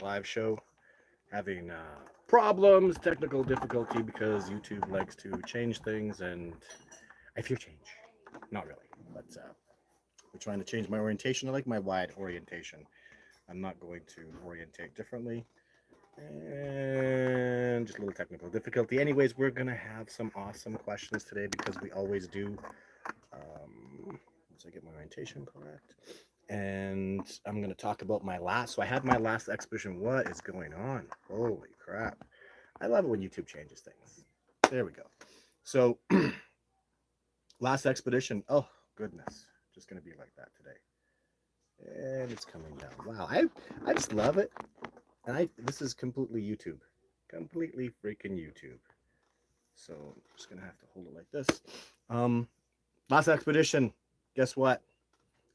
live show having problems, technical difficulty because YouTube likes to change things, and I fear change. Not really, but we're trying to change my orientation. I like my wide orientation. I'm not going to orientate differently. And just a little technical difficulty. Anyways, we're going to have some awesome questions today because we always do. Once I get my orientation correct. And I'm going to talk about my last. So I had my last expedition. What is going on? Holy crap. I love it when YouTube changes things. There we go. So last expedition. Oh, goodness. Just going to be like that today. And it's coming down. Wow. I just love it. And this is completely YouTube. Completely freaking YouTube. So I'm just going to have to hold it like this. Last expedition. Guess what?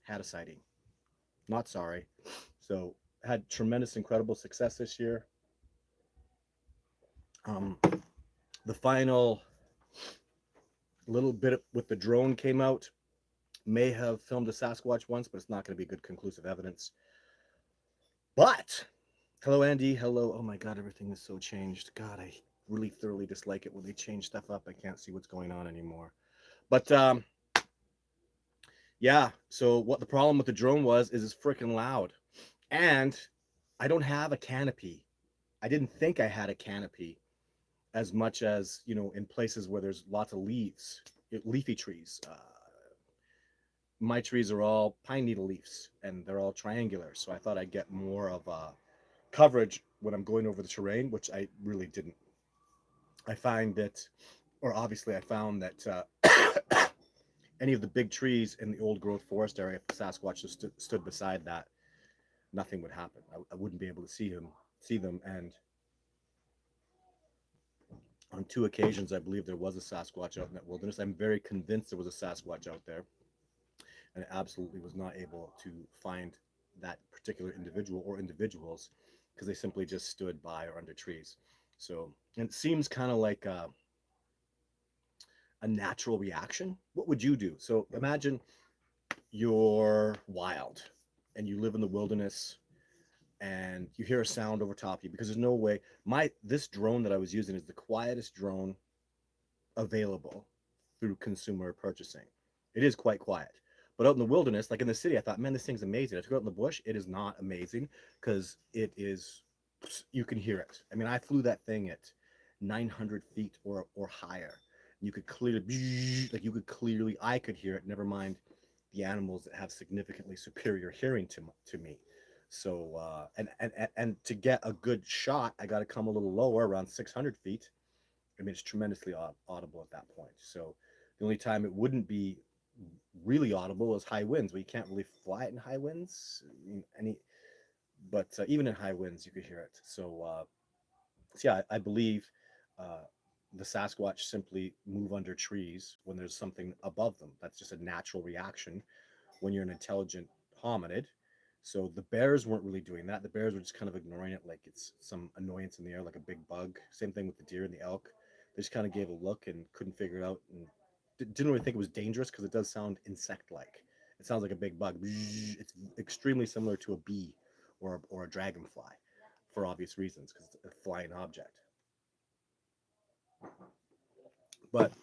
Had a sighting. Not sorry. So had tremendous, incredible success this year. The final little bit with the drone came out. May have filmed a Sasquatch once, but it's not going to be good conclusive evidence. But hello, Andy. Hello. Oh my God, everything is so changed. God, I really thoroughly dislike it when they change stuff up. I can't see what's going on anymore. But yeah. So what the problem with the drone was is it's freaking loud, and I don't have a canopy. I didn't think I had a canopy as much as, you know, in places where there's lots of leaves, leafy trees. My trees are all pine needle leaves and they're all triangular. So I thought I'd get more of coverage when I'm going over the terrain, which I really didn't. I find that, or obviously I found that any of the big trees in the old growth forest area, if the Sasquatch just stood beside that, nothing would happen. I wouldn't be able to see them. And on 2 occasions, I believe there was a Sasquatch out in that wilderness. I'm very convinced there was a Sasquatch out there, and I absolutely was not able to find that particular individual or individuals because they simply just stood by or under trees. So, and it seems kind of like a natural reaction. What would you do? So imagine you're wild and you live in the wilderness and you hear a sound over top of you, because there's no way this drone that I was using is the quietest drone available through consumer purchasing. It is quite quiet. But out in the wilderness, like in the city, I thought, man, this thing's amazing. I took it out in the bush. It is not amazing because you can hear it. I mean, I flew that thing at 900 feet or higher. You could clearly, I could hear it. Never mind the animals that have significantly superior hearing to me. So, and to get a good shot, I got to come a little lower, around 600 feet. I mean, it's tremendously audible at that point. So the only time it wouldn't be really audible is high winds. Well, you can't really fly it in high winds. But even in high winds, you could hear it. So yeah, I believe the Sasquatch simply move under trees when there's something above them. That's just a natural reaction when you're an intelligent hominid. So the bears weren't really doing that. The bears were just kind of ignoring it like it's some annoyance in the air, like a big bug. Same thing with the deer and the elk. They just kind of gave a look and couldn't figure it out, and didn't really think it was dangerous because it does sound insect-like. It sounds like a big bug. It's extremely similar to a bee or a dragonfly for obvious reasons because it's a flying object. But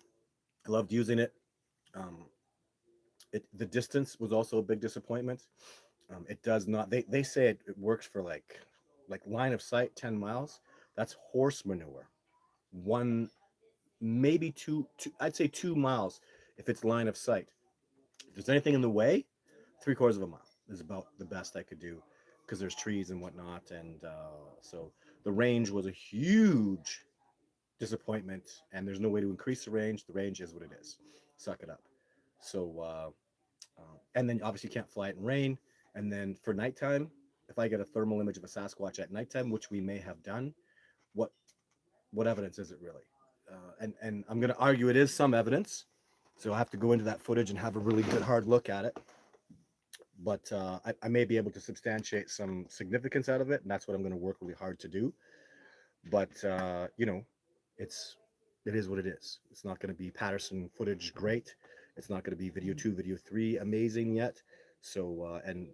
I loved using it. Um, the distance was also a big disappointment. It does not. They say it works for like line of sight 10 miles. That's horse manure. One, maybe two. I'd say 2 miles if it's line of sight. If there's anything in the way, 3/4 of a mile is about the best I could do because there's trees and whatnot. And so the range was a huge disappointment, and there's no way to increase the range. The range is what it is. Suck it up. So and then obviously you can't fly it in rain. And then for nighttime, if I get a thermal image of a Sasquatch at nighttime, which we may have done, what evidence is it really? And I'm going to argue it is some evidence. So I'll have to go into that footage and have a really good hard look at it. But I may be able to substantiate some significance out of it, and that's what I'm going to work really hard to do. But you know, it is what it is. It's not going to be Patterson footage great. It's not going to be video 2, video 3 amazing yet. So and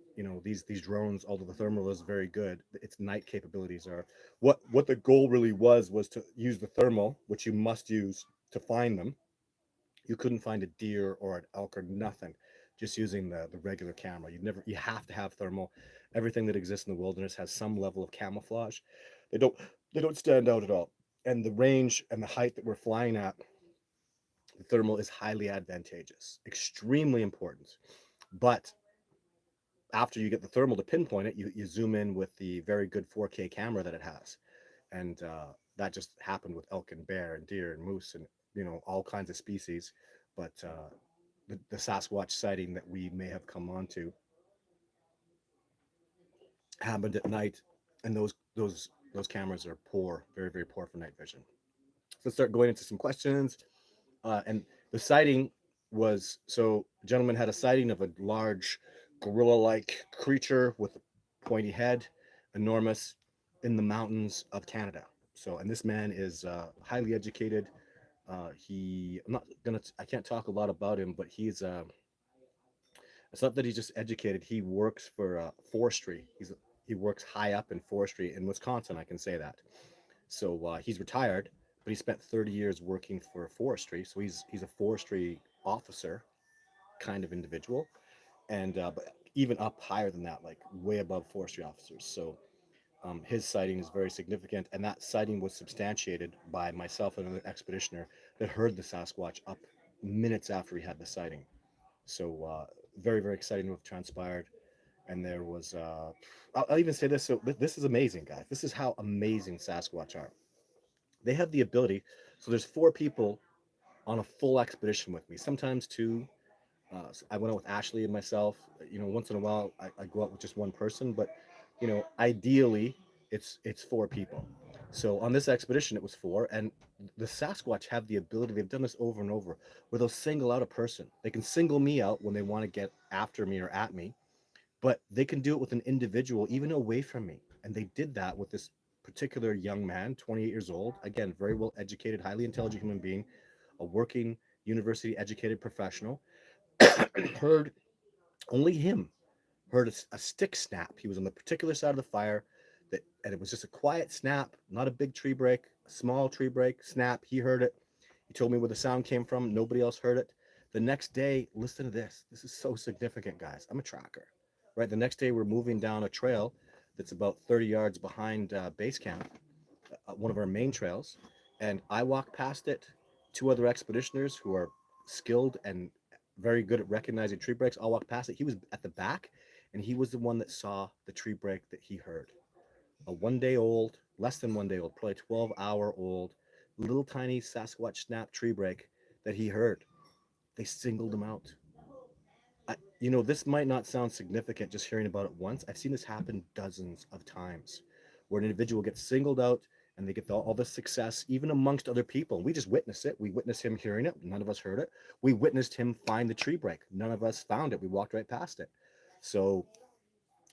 these drones, although the thermal is very good, its night capabilities are what the goal really was to use the thermal, which you must use to find them. You couldn't find a deer or an elk or nothing just using the regular camera. You have to have thermal. Everything that exists in the wilderness has some level of camouflage. They don't they don't stand out at all. And the range and the height that we're flying at, the thermal is highly advantageous, extremely important. But after you get the thermal to pinpoint it, you zoom in with the very good 4K camera that it has. And that just happened with elk and bear and deer and moose and all kinds of species. But the Sasquatch sighting that we may have come onto happened at night, and those cameras are poor, very very poor for night vision. So let's start going into some questions. And the sighting was, so a gentleman had a sighting of a large gorilla-like creature with a pointy head, enormous, in the mountains of Canada. So, and this man is highly educated. I'm not gonna, I can't talk a lot about him, but it's not that he's just educated. He works for forestry. He works high up in forestry in Wisconsin. I can say that. So he's retired, but he spent 30 years working for forestry. So he's a forestry officer kind of individual, and but even up higher than that, like way above forestry officers. So his sighting is very significant, and that sighting was substantiated by myself and another expeditioner that heard the Sasquatch up minutes after he had the sighting. So very very exciting to have transpired. And there was I'll even say this. So this is amazing, guys. This is how amazing Sasquatch are. They have the ability. So there's four people on a full expedition with me, sometimes two. So I went out with Ashley and myself. Once in a while I go out with just one person, but ideally it's four people. So on this expedition it was four, and the Sasquatch have the ability. They've done this over and over, where they'll single out a person. They can single me out when they want to get after me or at me, but they can do it with an individual even away from me. And they did that with this particular young man, 28 years old, again very well educated, highly intelligent human being, a working university educated professional. Heard, only him heard a stick snap. He was on the particular side of the fire, and it was just a quiet snap, not a big tree break, a small tree break snap. He heard it. He told me where the sound came from. Nobody else heard it. The next day, listen to this. This is so significant, guys. I'm a tracker, right? The next day, we're moving down a trail that's about 30 yards behind base camp, one of our main trails, and I walk past it. Two other expeditioners who are skilled and very good at recognizing tree breaks all walk past it. He was at the back, and he was the one that saw the tree break that he heard. A 1 day old, less than 1 day old, probably 12-hour old, little tiny Sasquatch snap tree break that he heard. They singled him out. This might not sound significant just hearing about it once. I've seen this happen dozens of times, where an individual gets singled out and they get all this success, even amongst other people. We just witness it. We witnessed him hearing it. None of us heard it. We witnessed him find the tree break. None of us found it. We walked right past it. So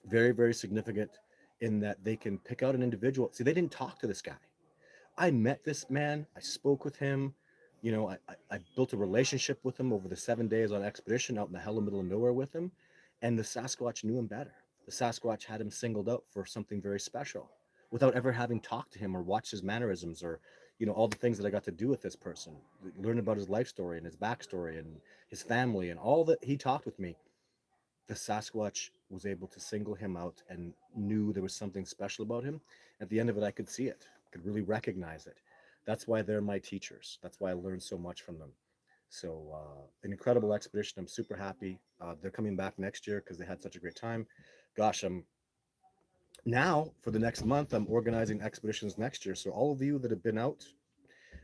very, very significant in that they can pick out an individual. See, they didn't talk to this guy. I met this man. I spoke with him. I built a relationship with him over the 7 days on expedition out in the hell of middle of nowhere with him. And the Sasquatch knew him better. The Sasquatch had him singled out for something very special without ever having talked to him or watched his mannerisms or, all the things that I got to do with this person, learn about his life story and his backstory and his family and all that he talked with me. The Sasquatch was able to single him out and knew there was something special about him. At the end of it, I could see it, could really recognize it. That's why they're my teachers. That's why I learned so much from them. So, an incredible expedition. I'm super happy. They're coming back next year because they had such a great time. Gosh, I'm now for the next month, I'm organizing expeditions next year. So, all of you that have been out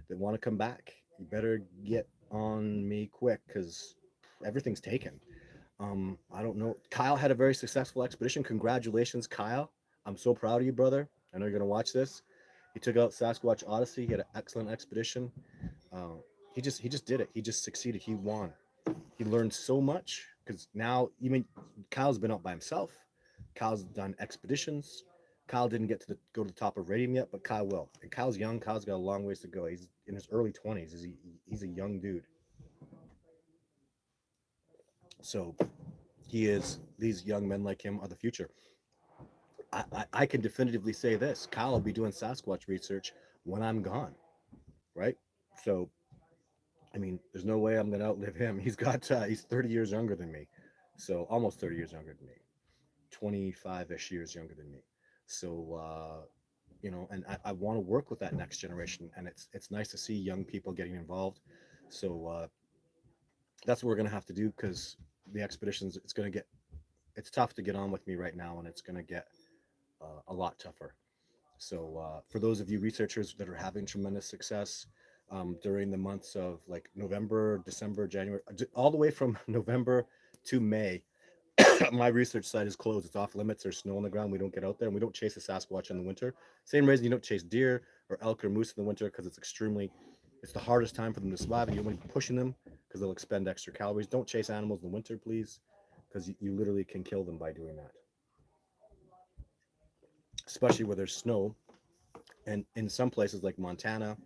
that want to come back, you better get on me quick because everything's taken. I don't know. Kyle had a very successful expedition. Congratulations, Kyle. I'm so proud of you, brother. I know you're gonna watch this. He took out Sasquatch Odyssey. He had an excellent expedition. He just did it. He just succeeded. He won. He learned so much because now even Kyle's been out by himself. Kyle's done expeditions. Kyle didn't get to go to the top of Radium yet, but Kyle will. And Kyle's young. Kyle's got a long ways to go. He's in his early 20s. He's a young dude. So These young men like him are the future. I can definitively say this: Kyle will be doing Sasquatch research when I'm gone, right? So, I mean, there's no way I'm going to outlive him. He's 30 years younger than me, so almost 30 years younger than me, 25-ish years younger than me. So, and I want to work with that next generation, and it's nice to see young people getting involved. So that's what we're going to have to do, because the expeditions, it's tough to get on with me right now, and it's going to get a lot tougher. So for those of you researchers that are having tremendous success during the months of like November, December, January, all the way from November to May, my research site is closed. It's off limits. There's snow on the ground. We don't get out there, and we don't chase a Sasquatch in the winter. Same reason you don't chase deer or elk or moose in the winter, because it's the hardest time for them to survive, and you don't want to be pushing them because they'll expend extra calories. Don't chase animals in the winter, please, because you literally can kill them by doing that, especially where there's snow. And in some places like Montana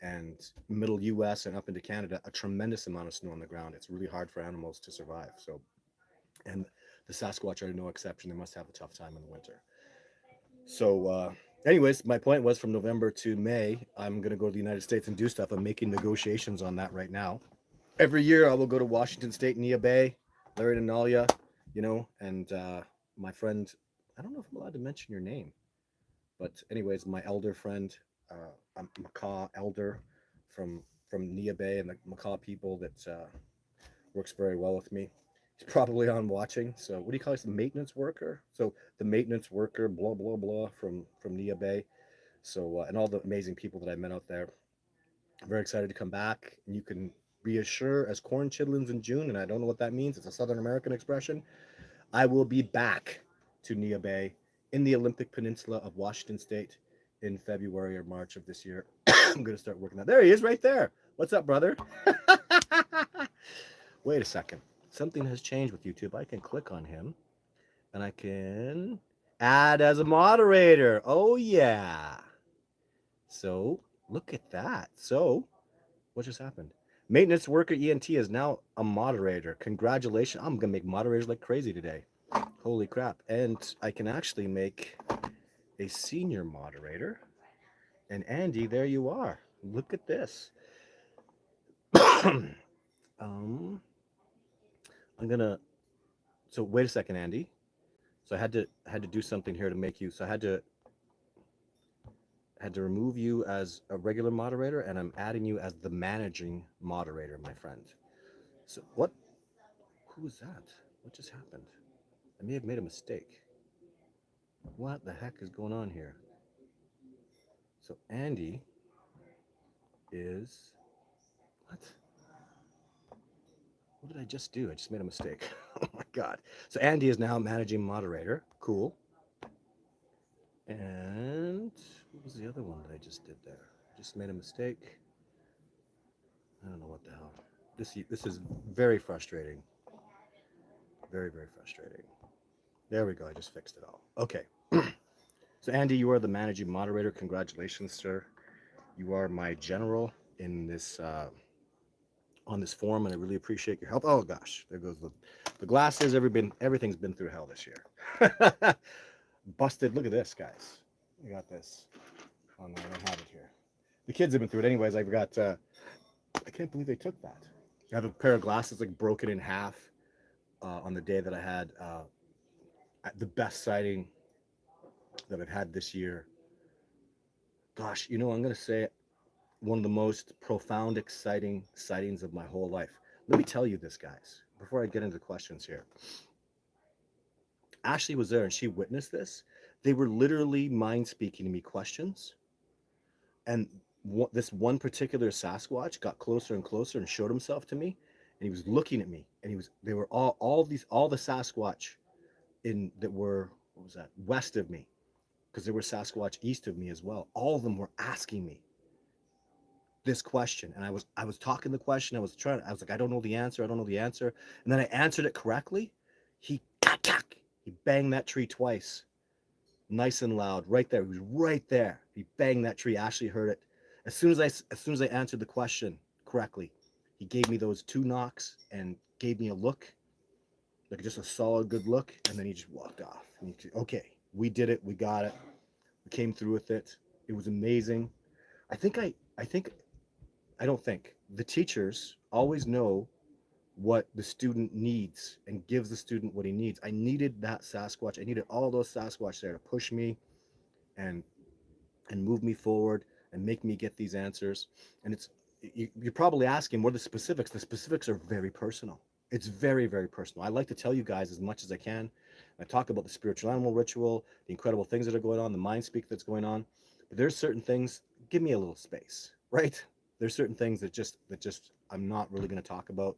and middle US and up into Canada, a tremendous amount of snow on the ground. It's really hard for animals to survive. So, and the Sasquatch are no exception. They must have a tough time in the winter. So, anyways, my point was, from November to May, I'm going to go to the United States and do stuff. I'm making negotiations on that right now. Every year I will go to Washington State, Nia Bay, Larry Denalia, and my friend, I don't know if I'm allowed to mention your name, but anyways, my elder friend, I'm Macaw elder from Nia Bay, and the Macaw people that works very well with me. He's probably on watching. So what do you call it? The maintenance worker. So the maintenance worker, blah blah blah, from Nia Bay. So and all the amazing people that I met out there. I'm very excited to come back. And you can reassure, as corn chitlins in June, and I don't know what that means. It's a Southern American expression. I will be back to Nia Bay in the Olympic Peninsula of Washington State in February or March of this year. I'm going to start working out. There he is right there. What's up, brother? Wait a second. Something has changed with YouTube. I can click on him and I can add as a moderator. Oh, yeah. So look at that. So what just happened? Maintenance worker ENT is now a moderator. Congratulations. I'm going to make moderators like crazy today. Holy crap. And I can actually make a senior moderator. And Andy, there you are. Look at this. I'm gonna. So wait a second, Andy. So I had to do something here to make you. So I had to remove you as a regular moderator, and I'm adding you as the managing moderator, my friend. So what? Who was that? What just happened? I may have made a mistake. What the heck is going on here? So Andy is what? What did I just do? I just made a mistake. Oh my God. So Andy is now managing moderator. Cool. And what was the other one that I just did there? Just made a mistake. I don't know what the hell. This is very frustrating. Very, very frustrating. There we go. I just fixed it all. Okay. So Andy, you are the managing moderator. Congratulations, sir. You are my general in this on this forum, and I really appreciate your help. Oh gosh, there goes the glasses. Everything's been through hell this year. Busted. Look at this, guys. I got this. Oh no, I don't have it here. The kids have been through it anyways. I've got. I can't believe they took that. I have a pair of glasses like broken in half on the day that I had the best sighting that I've had this year. Gosh, I'm going to say one of the most profound, exciting sightings of my whole life. Let me tell you this, guys, before I get into the questions here. Ashley was there and she witnessed this. They were literally mind speaking to me questions. And this one particular Sasquatch got closer and closer and showed himself to me. And he was looking at me. And they were all the Sasquatch that were, what was that, west of me. Because there were Sasquatch east of me as well. All of them were asking me this question, and I was talking the question. I was like, I don't know the answer. And then I answered it correctly. He banged that tree twice, nice and loud, right there. He was right there. He banged that tree. Ashley heard it. As soon as I answered the question correctly, he gave me those two knocks and gave me a look. like just a solid good look, and then he just walked off. And okay, we did it, we got it, we came through with it. It was amazing. I think I think I don't think the teachers always know what the student needs and gives the student what he needs. I needed that Sasquatch. I needed all those Sasquatch there to push me and move me forward and make me get these answers. And you're probably asking, what are the specifics? The specifics are very personal. It's very, very personal. I like to tell you guys as much as I can. I talk about the spiritual animal ritual, the incredible things that are going on, the mind speak that's going on. But there's certain things, give me a little space, right? There's certain things that just I'm not really going to talk about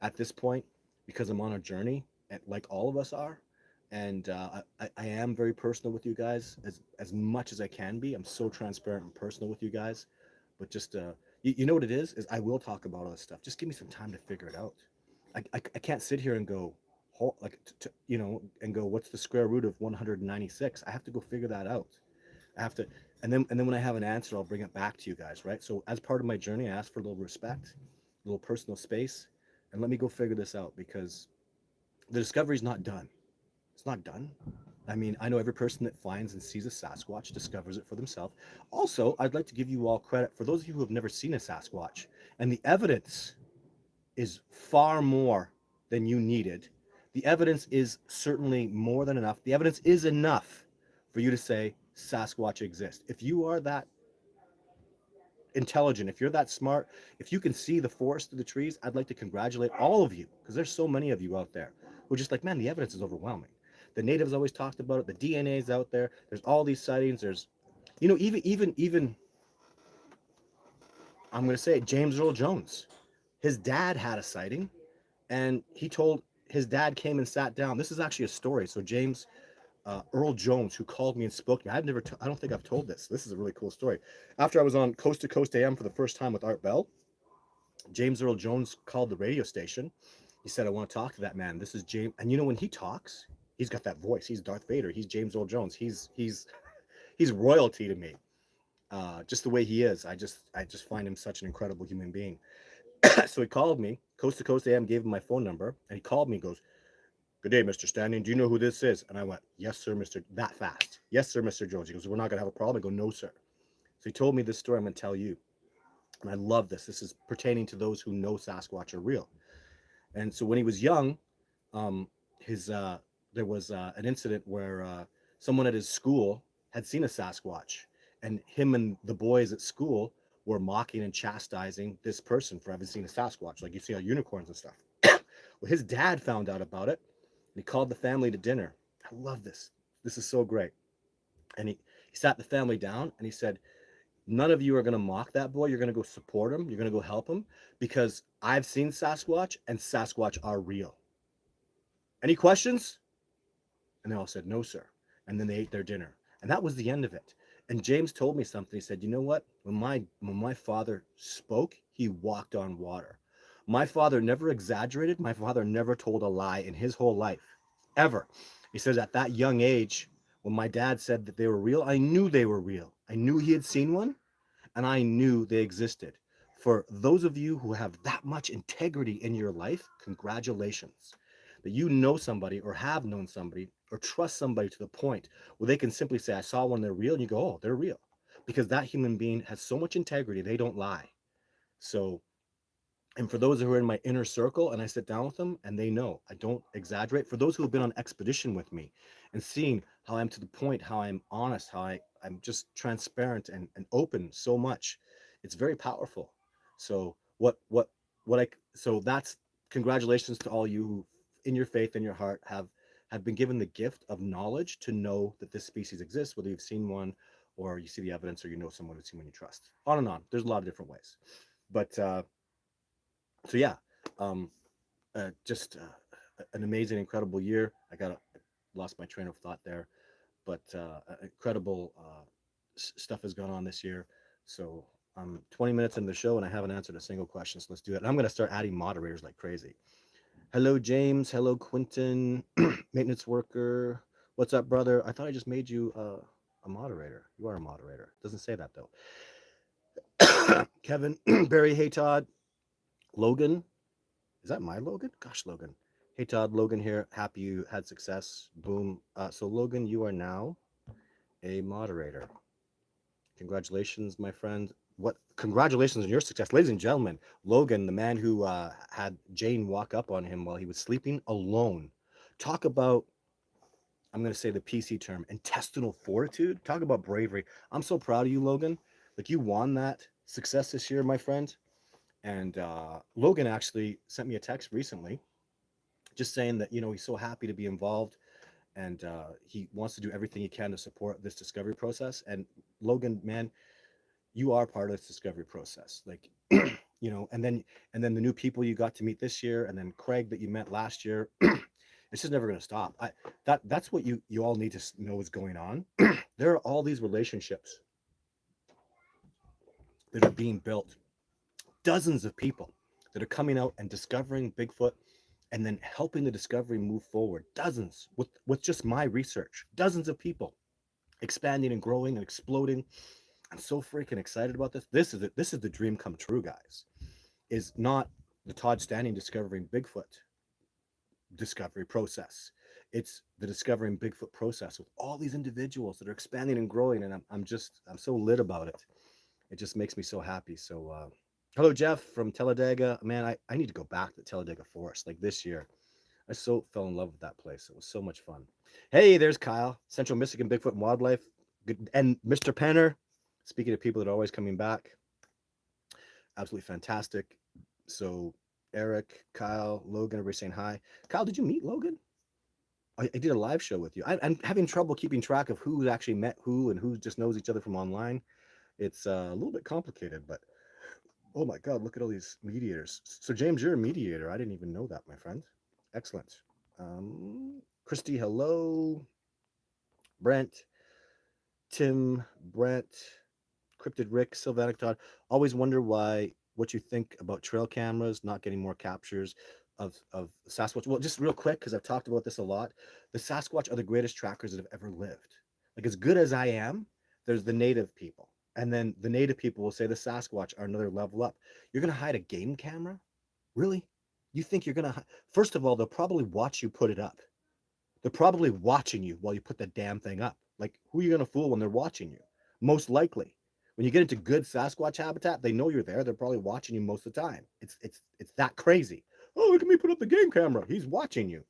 at this point because I'm on a journey, and like all of us are. And I am very personal with you guys as much as I can be. I'm so transparent and personal with you guys, but just you know what it is I will talk about all this stuff. Just give me some time to figure it out. I can't sit here and go like and go, what's the square root of 196? I have to go figure that out. I have to, and then when I have an answer, I'll bring it back to you guys, right? So as part of my journey, I ask for a little respect, a little personal space, and let me go figure this out because the discovery's not done. It's not done. I mean, I know every person that finds and sees a Sasquatch discovers it for themselves. Also, I'd like to give you all credit for those of you who have never seen a Sasquatch, and the evidence is far more than you needed. The evidence is certainly more than enough. The evidence is enough for you to say Sasquatch exists. If you are that intelligent, if you're that smart, if you can see the forest through the trees, I'd like to congratulate all of you because there's so many of you out there who are just like, man, the evidence is overwhelming. The natives always talked about it. The DNA is out there. There's all these sightings. There's, even I'm going to say it, James Earl Jones. His dad had a sighting, and he told his dad came and sat down. This is actually a story. So James Earl Jones, who called me and spoke to me. I don't think I've told this. This is a really cool story. After I was on Coast to Coast AM for the first time with Art Bell, James Earl Jones called the radio station. He said, I want to talk to that man. This is James. And when he talks, he's got that voice. He's Darth Vader. He's James Earl Jones. He's royalty to me. Just the way he is. I just find him such an incredible human being. So he called me, Coast to Coast AM, gave him my phone number, and he called me and goes, good day, Mr. Standing. Do you know who this is? And I went, yes, sir, Mr. That fast. Yes, sir, Mr. Jones. He goes, we're not going to have a problem. I go, no, sir. So he told me this story I'm going to tell you. And I love this. This is pertaining to those who know Sasquatch are real. And so when he was young, um, his there was an incident where someone at his school had seen a Sasquatch, and him and the boys at school were mocking and chastising this person for having seen a Sasquatch, like you see on unicorns and stuff. Well, his dad found out about it, and he called the family to dinner. I love this. This is so great. And he sat the family down and he said, none of you are going to mock that boy. You're going to go support him. You're going to go help him because I've seen Sasquatch and Sasquatch are real. Any questions? And they all said, no, sir. And then they ate their dinner. And that was the end of it. And James told me something. He said, you know what? When my father spoke, he walked on water. My father never exaggerated. My father never told a lie in his whole life, ever. He says at that young age, when my dad said that they were real, I knew they were real. I knew he had seen one, and I knew they existed. For those of you who have that much integrity in your life, congratulations. That you know somebody or have known somebody or trust somebody to the point where they can simply say, I saw one, they're real, and you go, oh, they're real. Because that human being has so much integrity, they don't lie. So, and for those who are in my inner circle and I sit down with them and they know I don't exaggerate, for those who have been on expedition with me and seeing how I'm to the point, how I'm honest, how I'm just transparent and open so much, it's very powerful. So so that's congratulations to all you who in your faith in your heart have been given the gift of knowledge to know that this species exists, whether you've seen one or you see the evidence or you know someone who's seen one you trust. On and on. There's a lot of different ways. But so yeah, um, just an amazing, incredible year. Lost my train of thought there, but incredible stuff has gone on this year. So I'm 20 minutes into the show and I haven't answered a single question. So let's do it. And I'm going to start adding moderators like crazy. Hello, James. Hello, Quentin, maintenance worker. What's up, brother? I thought I just made you a moderator. You are a moderator. Doesn't say that though. Kevin, Barry, hey Todd, Logan. Is that my Logan? Gosh, Logan. Hey Todd, Logan here. Happy you had success. Boom. So Logan, you are now a moderator. Congratulations, my friend. What? Congratulations on your success, ladies and gentlemen. Logan, the man who had Jane walk up on him while he was sleeping alone. Talk about, I'm going to say the PC term, intestinal fortitude. Talk about bravery. I'm so proud of you, Logan. Like you won that success this year, my friend. And Logan actually sent me a text recently, just saying that he's so happy to be involved, and he wants to do everything he can to support this discovery process. And Logan, man, you are part of this discovery process. Like, and then the new people you got to meet this year, and then Craig that you met last year. It's just never going to stop. That's what you all need to know is going on. There are all these relationships that are being built, dozens of people that are coming out and discovering Bigfoot and then helping the discovery move forward. Dozens with just my research, dozens of people expanding and growing and exploding. I'm so freaking excited about this. This is the dream come true, guys. Is not the Todd Standing discovering Bigfoot discovery process. It's the discovering Bigfoot process with all these individuals that are expanding and growing, and I'm so lit about it. It just makes me so happy. So hello Jeff from Talladega. Man, I need to go back to Talladega Forest like this year. I so fell in love with that place. It was so much fun. Hey, there's Kyle, Central Michigan Bigfoot and Wildlife. Good. And Mr. Penner, speaking of people that are always coming back, absolutely fantastic. So Eric, Kyle, Logan, everybody saying hi. Kyle, did you meet Logan? I did a live show with you. I'm having trouble keeping track of who actually met who and who just knows each other from online. It's a little bit complicated, but oh my God, look at all these mediators. So James, you're a mediator. I didn't even know that, my friend. Excellent. Christy, hello. Brent, Tim, Brent, Cryptid Rick, Sylvanic Todd. Always wonder what you think about trail cameras not getting more captures of Sasquatch. Well, just real quick, because I've talked about this a lot. The Sasquatch are the greatest trackers that have ever lived. Like as good as I am, there's the native people. And then the native people will say the Sasquatch are another level up. You're gonna hide a game camera? Really? You think you're gonna first of all, they'll probably watch you put it up. They're probably watching you while you put the damn thing up. Like, who are you going to fool when they're watching you? Most likely. When you get into good Sasquatch habitat, they know you're there. They're probably watching you most of the time. It's that crazy. Oh, look at me put up the game camera. He's watching you.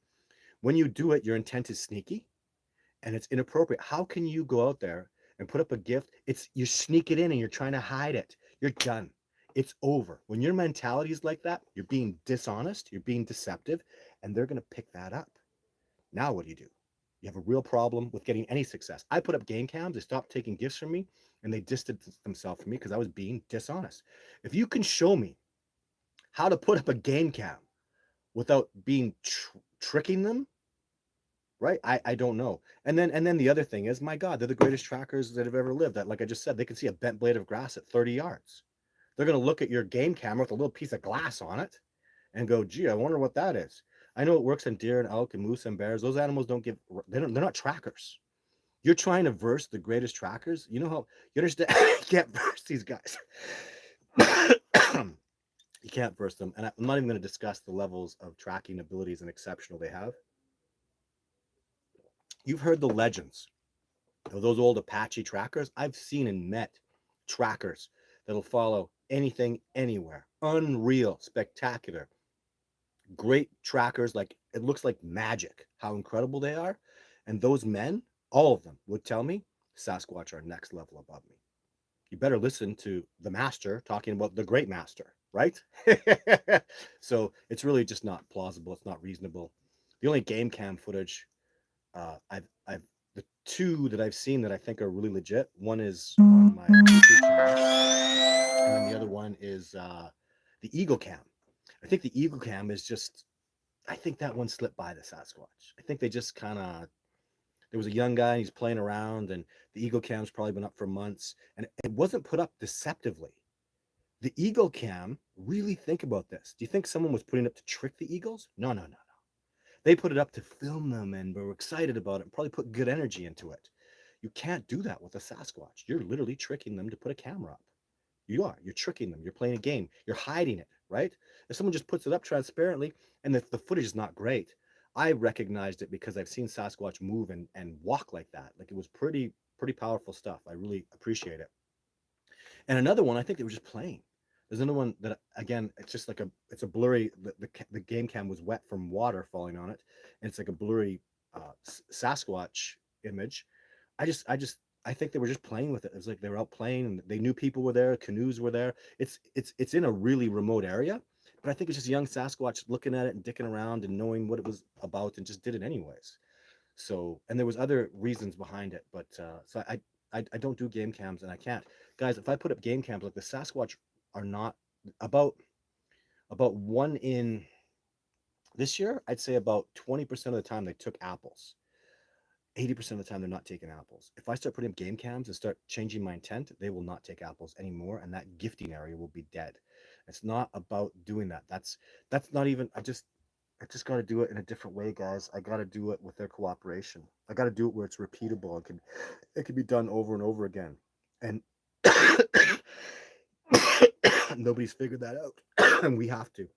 When you do it, your intent is sneaky and it's inappropriate. How can you go out there and put up a gift? It's you sneak it in and you're trying to hide it. You're done. It's over. When your mentality is like that, you're being dishonest, you're being deceptive, and they're going to pick that up. Now what do? You have a real problem with getting any success. I put up game cams, they stopped taking gifts from me, and they distanced themselves from me because I was being dishonest. If you can show me how to put up a game cam without being tricking them, right? I don't know. And then the other thing is, my God, they're the greatest trackers that have ever lived. That, like I just said, they can see a bent blade of grass at 30 yards. They're going to look at your game camera with a little piece of glass on it and go, gee, I wonder what that is. I know it works on deer and elk and moose and bears. Those animals they're not trackers. You're trying to verse the greatest trackers. You know how you understand? You can't verse these guys. You can't verse them. And I'm not even going to discuss the levels of tracking abilities and exceptional they have. You've heard the legends of those old Apache trackers. I've seen and met trackers that'll follow anything anywhere. Unreal, spectacular, great trackers. Like it looks like magic how incredible they are. And those men, all of them, would tell me Sasquatch are next level above me. You better listen to the master talking about the great master, right? So it's really just not plausible. It's not reasonable. The only game cam footage I've the two that I've seen that I think are really legit. One is on my YouTube channel, and then the other one is the Eagle Cam. I think the Eagle Cam is just. I think that one slipped by the Sasquatch. I think they just kind of. There was a young guy and he's playing around, and the Eagle Cam's probably been up for months, and it wasn't put up deceptively. The Eagle Cam, really think about this. Do you think someone was putting it up to trick the eagles? No, no, no, no. They put it up to film them and were excited about it and probably put good energy into it. You can't do that with a Sasquatch. You're literally tricking them to put a camera up. You are. You're tricking them. You're playing a game. You're hiding it. right? If someone just puts it up transparently and the footage is not great, I recognized it because I've seen Sasquatch move and walk like that. Like it was pretty powerful stuff. I really appreciate it. And another one, I think they were just playing. There's another one that again, it's just like it's a blurry. The game cam was wet from water falling on it, and it's like a blurry Sasquatch image. I think they were just playing with it. It was like they were out playing, and they knew people were there, canoes were there. It's in a really remote area, but I think it's just young Sasquatch looking at it and dicking around and knowing what it was about and just did it anyways. So, and there was other reasons behind it, but so I don't do game cams and I can't. Guys, if I put up game cams, like the Sasquatch are not about one in this year, I'd say about 20% of the time they took apples. 80% of the time they're not taking apples. If I start putting up game cams and start changing my intent, they will not take apples anymore, and that gifting area will be dead. It's not about doing that. That's not even. I just got to do it in a different way, guys. I got to do it with their cooperation. I got to do it where it's repeatable. It can be done over and over again. And nobody's figured that out, and we have to.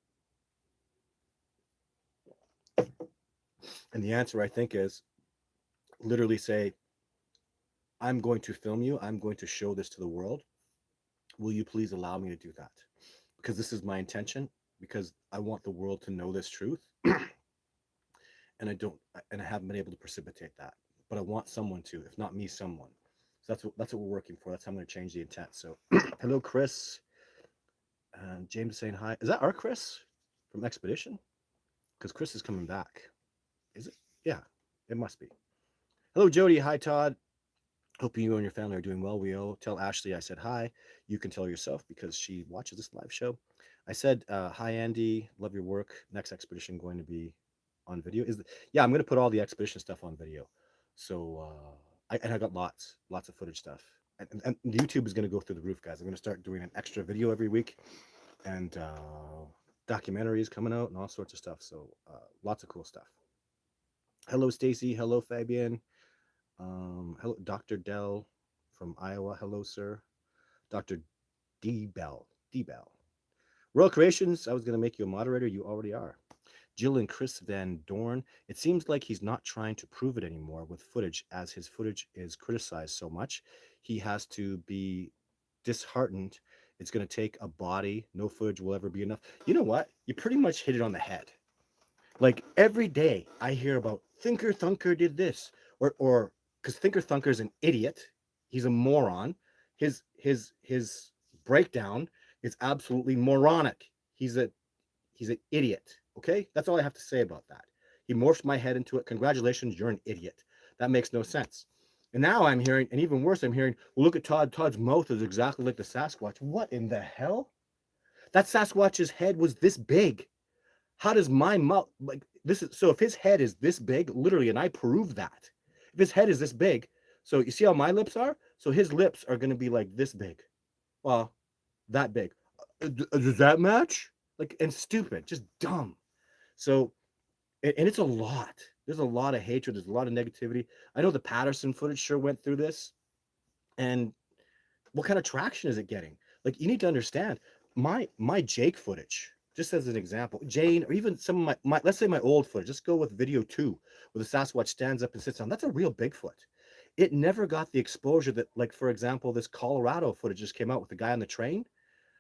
And the answer, I think, is literally say, I'm going to film you. I'm going to show this to the world. Will you please allow me to do that? Because this is my intention, because I want the world to know this truth. And I haven't been able to precipitate that. But I want someone to, if not me, someone. So that's what we're working for. That's how I'm going to change the intent. So hello, Chris. And James saying hi. Is that our Chris from Expedition? Because Chris is coming back. Is it? Yeah, it must be. Hello, Jody. Hi, Todd. Hope you and your family are doing well. We'll tell Ashley I said hi. You can tell her yourself because she watches this live show. I said, hi, Andy. Love your work. Next expedition going to be on video. Yeah, I'm going to put all the expedition stuff on video. So, I got lots of footage stuff. And YouTube is going to go through the roof, guys. I'm going to start doing an extra video every week. And documentaries coming out and all sorts of stuff. So, lots of cool stuff. Hello, Stacy. Hello, Fabian. Hello, Dr. Dell from Iowa. Hello, sir. Dr. D. Bell. Royal Creations, I was going to make you a moderator. You already are. Jill and Chris Van Dorn. It seems like he's not trying to prove it anymore with footage, as his footage is criticized so much. He has to be disheartened. It's going to take a body. No footage will ever be enough. You know what? You pretty much hit it on the head. Like every day I hear about Thinker Thunker did this, or because Thinker Thunker is an idiot. He's a moron. His breakdown is absolutely moronic. He's an idiot. Okay, that's all I have to say about that. He morphed my head into it. Congratulations, you're an idiot. That makes no sense. And now I'm hearing, and even worse, I'm hearing, well, look at Todd. Todd's mouth is exactly like the Sasquatch. What in the hell? That Sasquatch's head was this big. How does my mouth, like this is, so if his head is this big, literally, and I prove that, if his head is this big, so you see how my lips are? So his lips are going to be like this big. Well, that big. Does that match? Like, and stupid, just dumb. So, and it's a lot. There's a lot of hatred. There's a lot of negativity. I know the Patterson footage sure went through this. And what kind of traction is it getting? Like, you need to understand my Jake footage, just as an example, Jane, or even some of my let's say my old footage, just go with video 2, where the Sasquatch stands up and sits down. That's a real Bigfoot. It never got the exposure that, like, for example, this Colorado footage just came out with the guy on the train.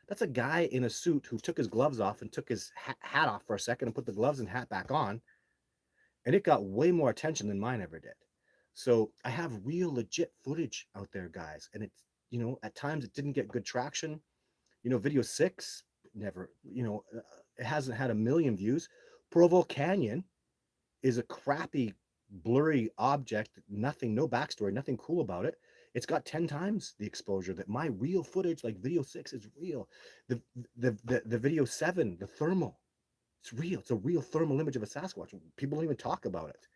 That's a guy in a suit who took his gloves off and took his hat off for a second and put the gloves and hat back on. And it got way more attention than mine ever did. So I have real legit footage out there, guys. And it's, at times it didn't get good traction. Video 6 never, it hasn't had 1 million views. Provo Canyon is a crappy, blurry object, nothing, no backstory, nothing cool about it. It's got 10 times the exposure that my real footage, like video 6, is real. The video 7, the thermal, it's real. It's a real thermal image of a Sasquatch. People don't even talk about it.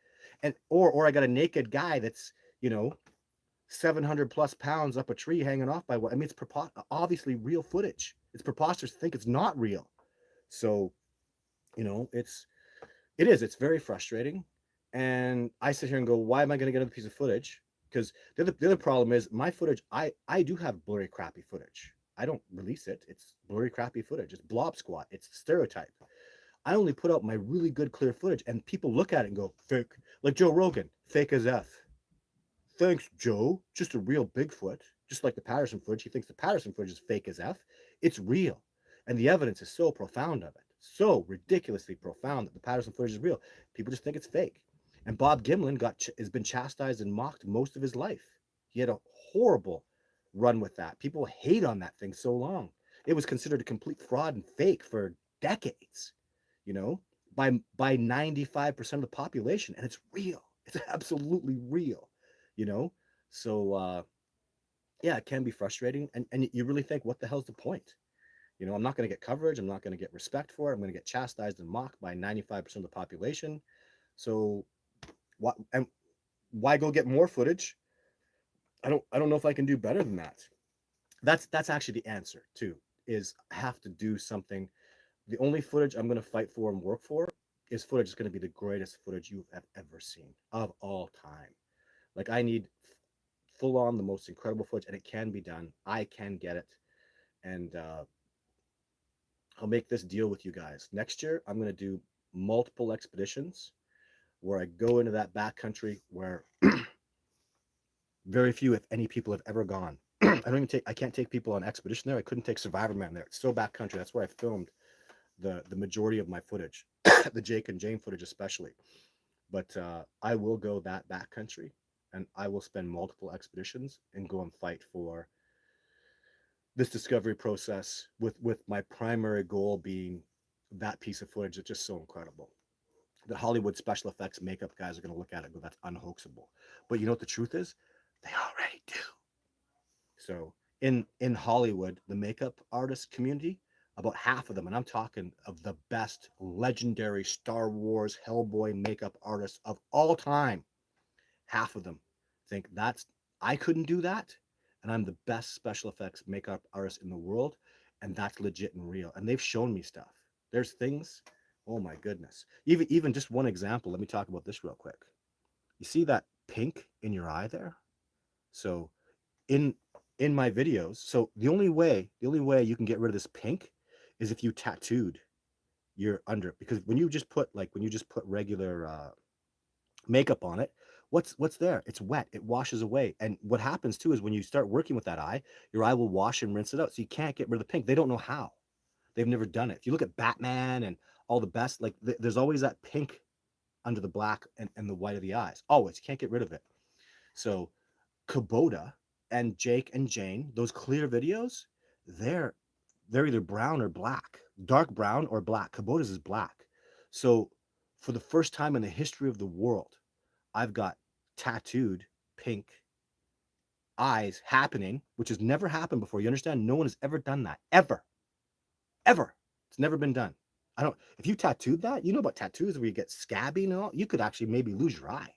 And or I got a naked guy that's 700 plus pounds up a tree hanging off by what? I mean, it's obviously real footage. It's preposterous to think it's not real. So, it's very frustrating. And I sit here and go, why am I going to get another piece of footage? Because the other problem is my footage, I do have blurry, crappy footage. I don't release it. It's blurry, crappy footage. It's blob squat. It's stereotype. I only put out my really good, clear footage, and people look at it and go, fake. Like Joe Rogan, fake as F. Thanks, Joe. Just a real Bigfoot. Just like the Patterson footage. He thinks the Patterson footage is fake as F. It's real. And the evidence is so profound of it. So ridiculously profound that the Patterson footage is real. People just think it's fake. And Bob Gimlin has been chastised and mocked most of his life. He had a horrible run with that. People hate on that thing so long. It was considered a complete fraud and fake for decades, you know, by 95% of the population. And it's real. It's absolutely real, you know? So yeah, it can be frustrating. And you really think, what the hell's the point? You know, I'm not going to get coverage. I'm not going to get respect for it. I'm going to get chastised and mocked by 95% of the population. So why go get more footage? I don't know if I can do better than that. That's actually the answer too, is I have to do something. The only footage I'm going to fight for and work for is footage that's going to be the greatest footage you have ever seen of all time. Like, I need full on the most incredible footage, and it can be done. I can get it. And I'll make this deal with you guys. Next year, I'm going to do multiple expeditions where I go into that backcountry where very few, if any, people have ever gone. I can't take people on expedition there. I couldn't take Survivor Man there. It's so backcountry. That's where I filmed the majority of my footage, the Jake and Jane footage especially. But I will go that backcountry, and I will spend multiple expeditions and go and fight for this discovery process, with my primary goal being that piece of footage that's just so incredible that Hollywood special effects makeup guys are going to look at it and go, that's unhoaxable. But you know what the truth is? They already do. So in Hollywood, the makeup artist community, about half of them, and I'm talking of the best legendary Star Wars Hellboy makeup artists of all time, half of them think that's I couldn't do that, and I'm the best special effects makeup artist in the world, and that's legit and real. And they've shown me stuff. There's things, oh my goodness. Even just one example, let me talk about this real quick. You see that pink in your eye there? So in in my videos, so the only way you can get rid of this pink is if you tattooed your under, because when you just put regular makeup on it, what's there? It's wet. It washes away. And what happens too is when you start working with that eye, your eye will wash and rinse it out. So you can't get rid of the pink. They don't know how. They've never done it. If you look at Batman and all the best, like there's always that pink under the black and the white of the eyes. Always. You can't get rid of it. So Kubota and Jake and Jane, those clear videos, they're they're either brown or black, dark brown or black. Kubota's is black. So for the first time in the history of the world, I've got tattooed pink eyes happening, which has never happened before. You understand? No one has ever done that. Ever. Ever. It's never been done. I don't, if you tattooed that, you know about tattoos where you get scabby and all, you could actually maybe lose your eye.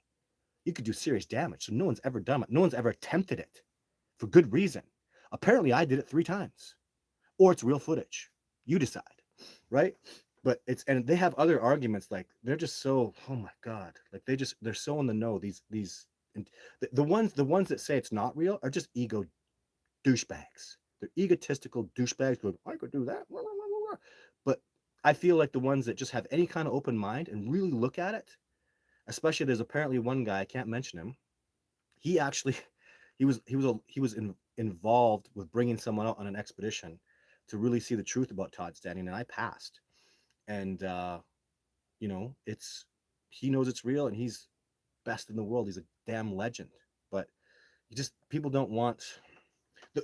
You could do serious damage. So no one's ever done it. No one's ever attempted it for good reason. Apparently, I did it 3 times, or it's real footage. You decide, right? But and they have other arguments, like they're just so, oh my god, like they're so in the know. These and the ones that say it's not real are just ego douchebags. They're egotistical douchebags going, I could do that. But I feel like the ones that just have any kind of open mind and really look at it, especially there's apparently one guy, I can't mention him. He actually involved with bringing someone out on an expedition to really see the truth about Todd Standing, and I passed. And it's he knows it's real, and he's best in the world. He's a damn legend. But people don't want,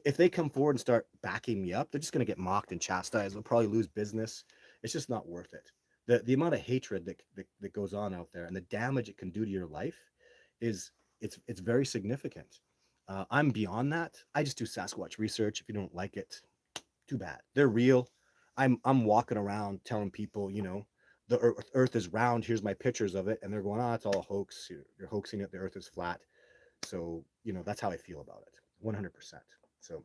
if they come forward and start backing me up, they're just going to get mocked and chastised. They'll probably lose business. It's just not worth it. The amount of hatred that goes on out there and the damage it can do to your life is it's very significant. I'm beyond that. I just do Sasquatch research. If you don't like it, too bad. They're real. I'm walking around telling people, the Earth is round. Here's my pictures of it, and they're going, it's all a hoax. You're hoaxing it. The Earth is flat. So that's how I feel about it, 100%. So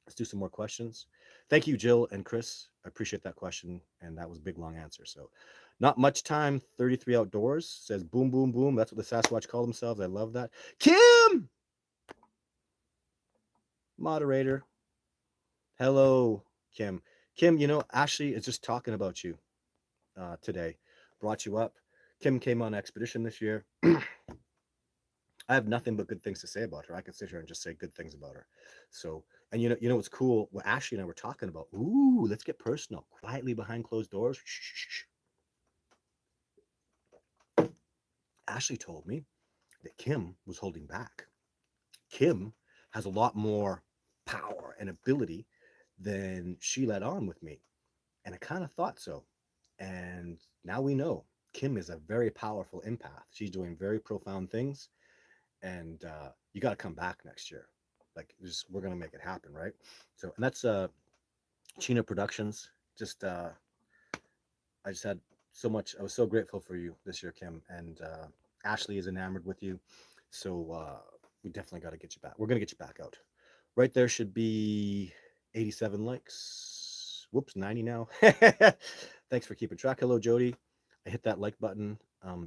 let's do some more questions. Thank you, Jill and Chris. I appreciate that question, and that was a big long answer. So not much time. 33 outdoors says boom, boom, boom. That's what the Sasquatch call themselves. I love that. Kim, moderator. Hello, Kim. Kim, Ashley is just talking about you today. Brought you up. Kim came on expedition this year. I have nothing but good things to say about her. I could sit here and just say good things about her. So, and what's cool? What Ashley and I were talking about. Ooh, let's get personal. Quietly behind closed doors. Shh. Ashley told me that Kim was holding back. Kim has a lot more power and ability than she let on with me. And I kind of thought so. And now we know Kim is a very powerful empath. She's doing very profound things. And you got to come back next year. Like, we're going to make it happen, right? So, and that's Chino Productions. Just, I just had so much. I was so grateful for you this year, Kim. And Ashley is enamored with you. So we definitely got to get you back. We're going to get you back out. Right there should be 87 likes. Whoops, 90 now. Thanks for keeping track. Hello, Jody. I hit that like button.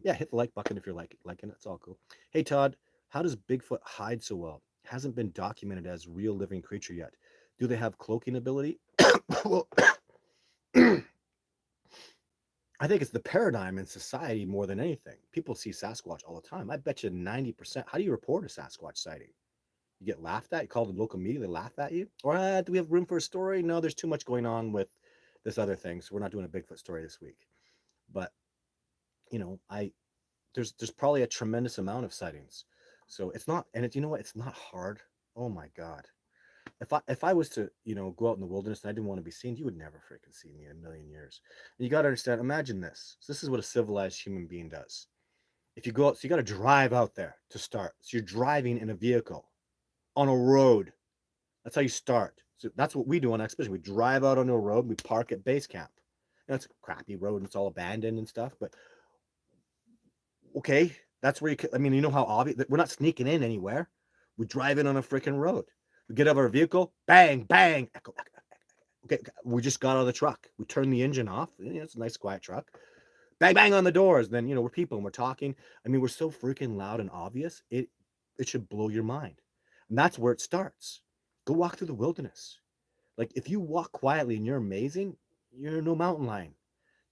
Yeah, hit the like button if you're liking it. It's all cool. Hey, Todd, how does Bigfoot hide so well? Hasn't been documented as real living creature yet. Do they have cloaking ability? Well, I think it's the paradigm in society more than anything. People see Sasquatch all the time. I bet you 90%. How do you report a Sasquatch sighting? You get laughed at? You call the local media, they laugh at you? Or do we have room for a story? No, there's too much going on with this other thing, so we're not doing a Bigfoot story this week. But I there's probably a tremendous amount of sightings. So it's not, and you know what? It's not hard. Oh my God. If I was to, go out in the wilderness and I didn't want to be seen, you would never freaking see me in a million years. And you got to understand, imagine this. So this is what a civilized human being does. If you go out, so you got to drive out there to start. So you're driving in a vehicle on a road. That's how you start. So that's what we do on expedition. We drive out on a road, we park at base camp. It's a crappy road and it's all abandoned and stuff, but okay, that's where you know how obvious, we're not sneaking in anywhere. We drive in on a freaking road. We get out of our vehicle, bang, bang. Echo. Okay, we just got out of the truck. We turn the engine off. It's a nice, quiet truck. Bang, bang on the doors. Then, we're people and we're talking. We're so freaking loud and obvious. It should blow your mind. And that's where it starts. Go walk through the wilderness. Like, if you walk quietly and you're amazing, you're no mountain lion.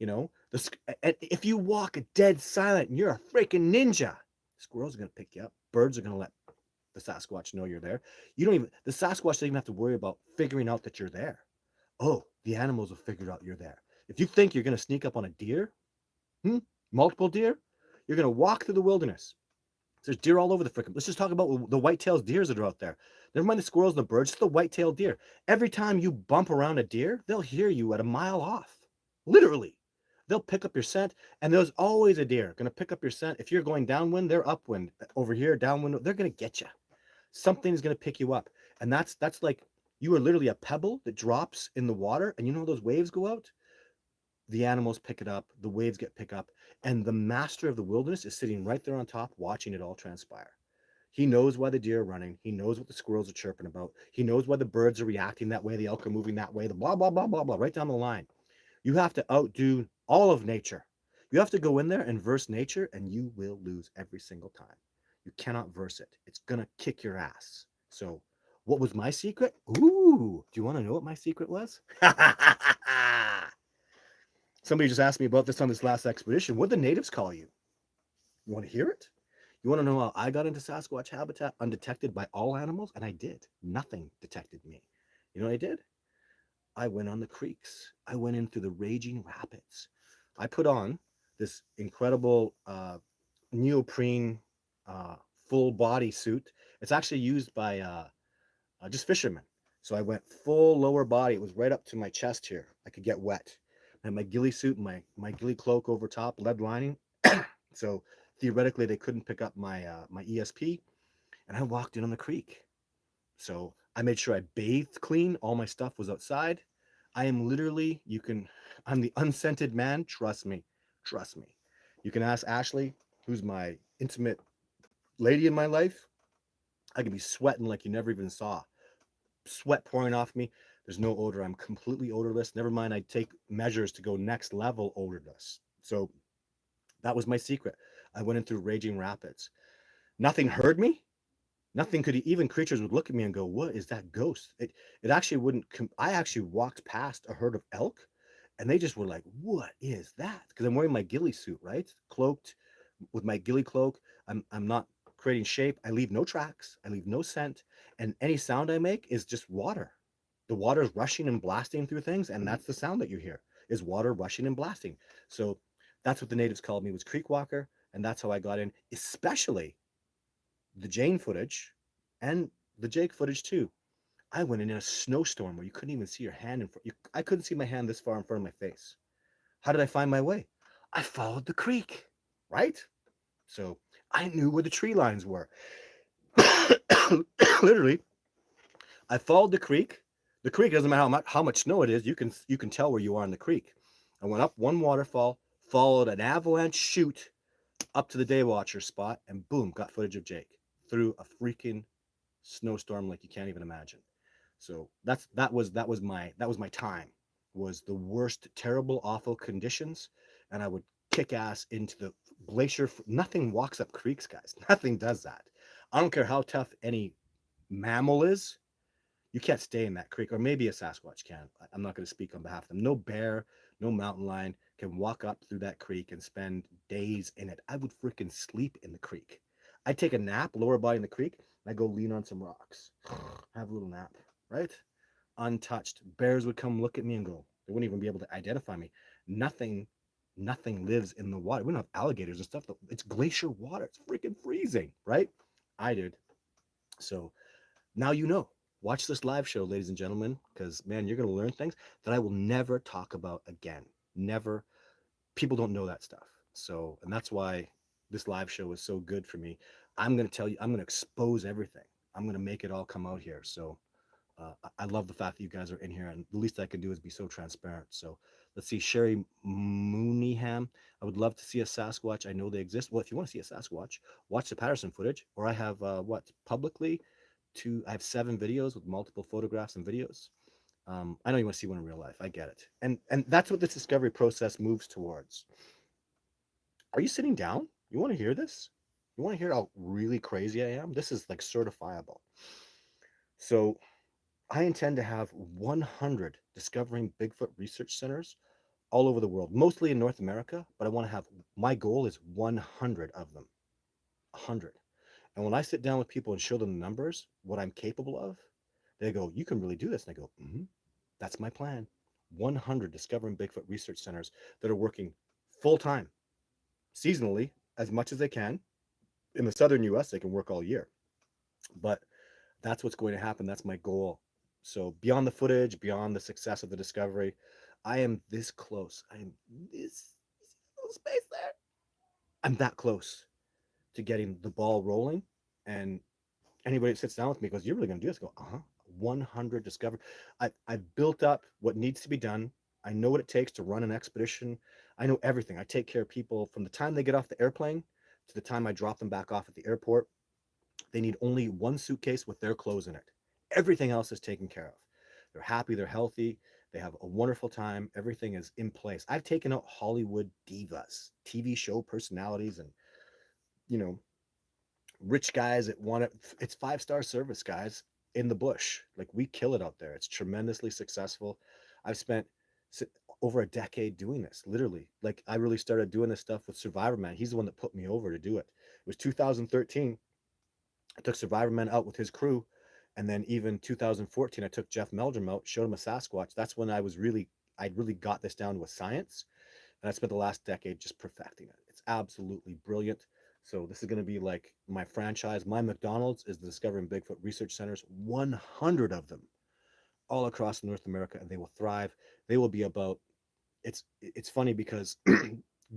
If you walk dead silent and you're a freaking ninja, squirrels are going to pick you up. Birds are going to let the Sasquatch know you're there. The Sasquatch doesn't even have to worry about figuring out that you're there. Oh, the animals will figure out you're there. If you think you're going to sneak up on a deer, multiple deer, you're going to walk through the wilderness. There's deer all over the freaking. Let's just talk about the white-tailed deers that are out there. Never mind the squirrels and the birds, just the white-tailed deer. Every time you bump around a deer, they'll hear you at a mile off. Literally. They'll pick up your scent, and there's always a deer going to pick up your scent. If you're going downwind, they're upwind. Over here, downwind, they're going to get you. Something's going to pick you up. And that's like, you are literally a pebble that drops in the water, and those waves go out? The animals pick it up, the waves get picked up, and the master of the wilderness is sitting right there on top watching it all transpire. He knows why the deer are running. He knows what the squirrels are chirping about. He knows why the birds are reacting that way, the elk are moving that way, the blah, blah, blah, blah, blah, right down the line. You have to outdo all of nature. You have to go in there and verse nature, and you will lose every single time. You cannot verse it. It's going to kick your ass. So, what was my secret? Ooh, do you want to know what my secret was? Somebody just asked me about this on this last expedition. What did the natives call you? You want to hear it? You want to know how I got into Sasquatch habitat undetected by all animals? And I did. Nothing detected me. You know what I did? I went on the creeks. I went in through the raging rapids. I put on this incredible neoprene full body suit. It's actually used by just fishermen. So I went full lower body. It was right up to my chest here. I could get wet. I had my ghillie suit and my ghillie cloak over top, lead lining. So theoretically, they couldn't pick up my my ESP. And I walked in on the creek. So I made sure I bathed clean. All my stuff was outside. I am literally, I'm the unscented man. Trust me. Trust me. You can ask Ashley, who's my intimate lady in my life. I could be sweating like you never even saw. Sweat pouring off me. There's no odor. I'm completely odorless. Never mind, I take measures to go next level odorless. So that was my secret. I went in through raging rapids. Nothing heard me. Nothing could, even creatures would look at me and go, what is that ghost? It actually wouldn't I actually walked past a herd of elk and they just were like, what is that? Because I'm wearing my ghillie suit, right? Cloaked with my ghillie cloak. I'm not creating shape. I leave no tracks. I leave no scent. And any sound I make is just water. The water is rushing and blasting through things, and that's the sound that you hear is water rushing and blasting. So that's what the natives called me, was creek walker, and that's how I got in, especially the Jane footage and the Jake footage too. I went in a snowstorm where you couldn't even see your hand in front. I couldn't see my hand this far in front of my face. How did I find my way? I followed the creek, right? So I knew where the tree lines were. Literally, I followed the creek. The creek doesn't matter how much snow it is. You can tell where you are in the creek. I went up one waterfall, followed an avalanche chute up to the day watcher spot, and boom, got footage of Jake through a freaking snowstorm like you can't even imagine. So that was my time. Was the worst, terrible, awful conditions, and I would kick ass into the glacier. Nothing walks up creeks, guys. Nothing does that. I don't care how tough any mammal is. You can't stay in that creek, or maybe a Sasquatch can. I'm not going to speak on behalf of them. No bear, no mountain lion can walk up through that creek and spend days in it. I would freaking sleep in the creek. I'd take a nap, lower body in the creek, and I'd go lean on some rocks, have a little nap, right? Untouched. Bears would come look at me and go, they wouldn't even be able to identify me. Nothing, nothing lives in the water. We don't have alligators and stuff. It's glacier water. It's freaking freezing, right? I did. So now you know. Watch this live show, ladies and gentlemen, because man, you're going to learn things that I will never talk about again. Never. People don't know that stuff. So, and that's why this live show is so good for me. I'm going to tell you, I'm going to expose everything. I'm going to make it all come out here. So, I love the fact that you guys are in here, and the least I can do is be so transparent. So, let's see, Sherry Mooneyham. I would love to see a Sasquatch. I know they exist. Well, if you want to see a Sasquatch, watch the Patterson footage, or I have publicly I have 7 videos with multiple photographs and videos. I know you want to see one in real life. I get it, and that's what this discovery process moves towards. Are you sitting down? You want to hear this? You want to hear how really crazy I am? This is like certifiable. So I intend to have 100 discovering Bigfoot research centers all over the world, mostly in North America, but I want to have, my goal is 100 of them. 100. And when I sit down with people and show them the numbers, what I'm capable of, they go, you can really do this. And I go, that's my plan. 100 discovering Bigfoot research centers that are working full time, seasonally, as much as they can. In the southern US, they can work all year. But that's what's going to happen. That's my goal. So beyond the footage, beyond the success of the discovery, I am this close. I am this little space there. I'm that close to getting the ball rolling. And anybody that sits down with me goes, you're really going to do this? I go, 100 discovery. I've built up what needs to be done. I know what it takes to run an expedition. I know everything. I take care of people from the time they get off the airplane to the time I drop them back off at the airport. They need only one suitcase with their clothes in it. Everything else is taken care of. They're happy, they're healthy, they have a wonderful time. Everything is in place. I've taken out Hollywood divas, TV show personalities, and you know, rich guys that want it. It's 5-star service, guys, in the bush. Like, we kill it out there. It's tremendously successful. I've spent over a decade doing this, literally. Like, I really started doing this stuff with Survivor Man. He's the one that put me over to do it. It was 2013. I took Survivor Man out with his crew. And then even 2014, I took Jeff Meldrum out, showed him a Sasquatch. That's when I really got this down with science. And I spent the last decade just perfecting it. It's absolutely brilliant. So this is going to be like my franchise. My McDonald's is the Discovering Bigfoot Research Centers, 100 of them all across North America, and they will thrive. They will be about, it's funny because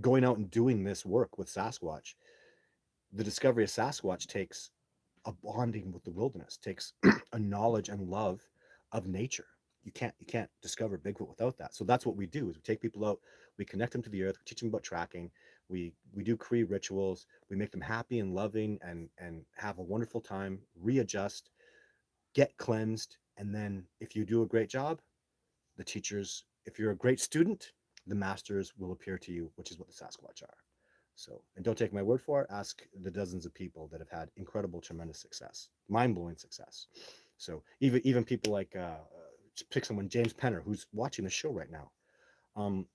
going out and doing this work with Sasquatch, the discovery of Sasquatch takes a bonding with the wilderness, takes a knowledge and love of nature. You can't discover Bigfoot without that. So that's what we do, is we take people out, we connect them to the earth, we teach them about tracking, we do Cree rituals, we make them happy and loving and have a wonderful time, readjust, get cleansed, and then if you do a great job, the teachers, if you're a great student, the masters will appear to you, which is what the Sasquatch are. So, and don't take my word for it. Ask the dozens of people that have had incredible, tremendous success, mind-blowing success. So even people like pick someone, James Penner, who's watching the show right now. Um,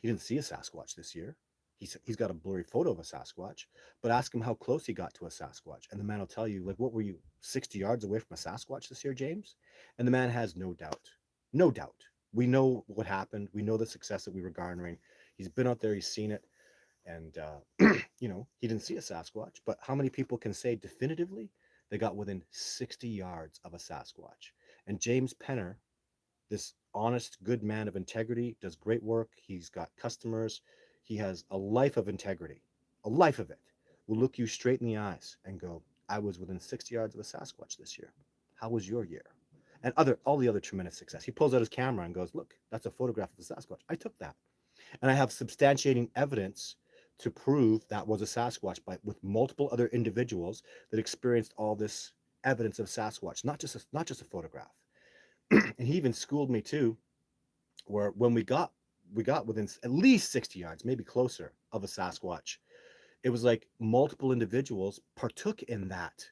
he didn't see a Sasquatch this year. He's got a blurry photo of a Sasquatch, but ask him how close he got to a Sasquatch, and the man will tell you, like, what were you, 60 yards away from a Sasquatch this year, James? And the man has no doubt, no doubt. We know what happened. We know the success that we were garnering. He's been out there. He's seen it, and he didn't see a Sasquatch. But how many people can say definitively they got within 60 yards of a Sasquatch? And James Penner, this honest, good man of integrity, does great work. He's got customers. He has a life of integrity, a life of it. Will look you straight in the eyes and go, I was within 60 yards of a Sasquatch this year. How was your year? And all the other tremendous success. He pulls out his camera and goes, look, that's a photograph of the Sasquatch. I took that. And I have substantiating evidence to prove that was a Sasquatch with multiple other individuals that experienced all this evidence of Sasquatch, not just a photograph. And he even schooled me too, where when we got within at least 60 yards, maybe closer, of a Sasquatch, it was like multiple individuals partook in that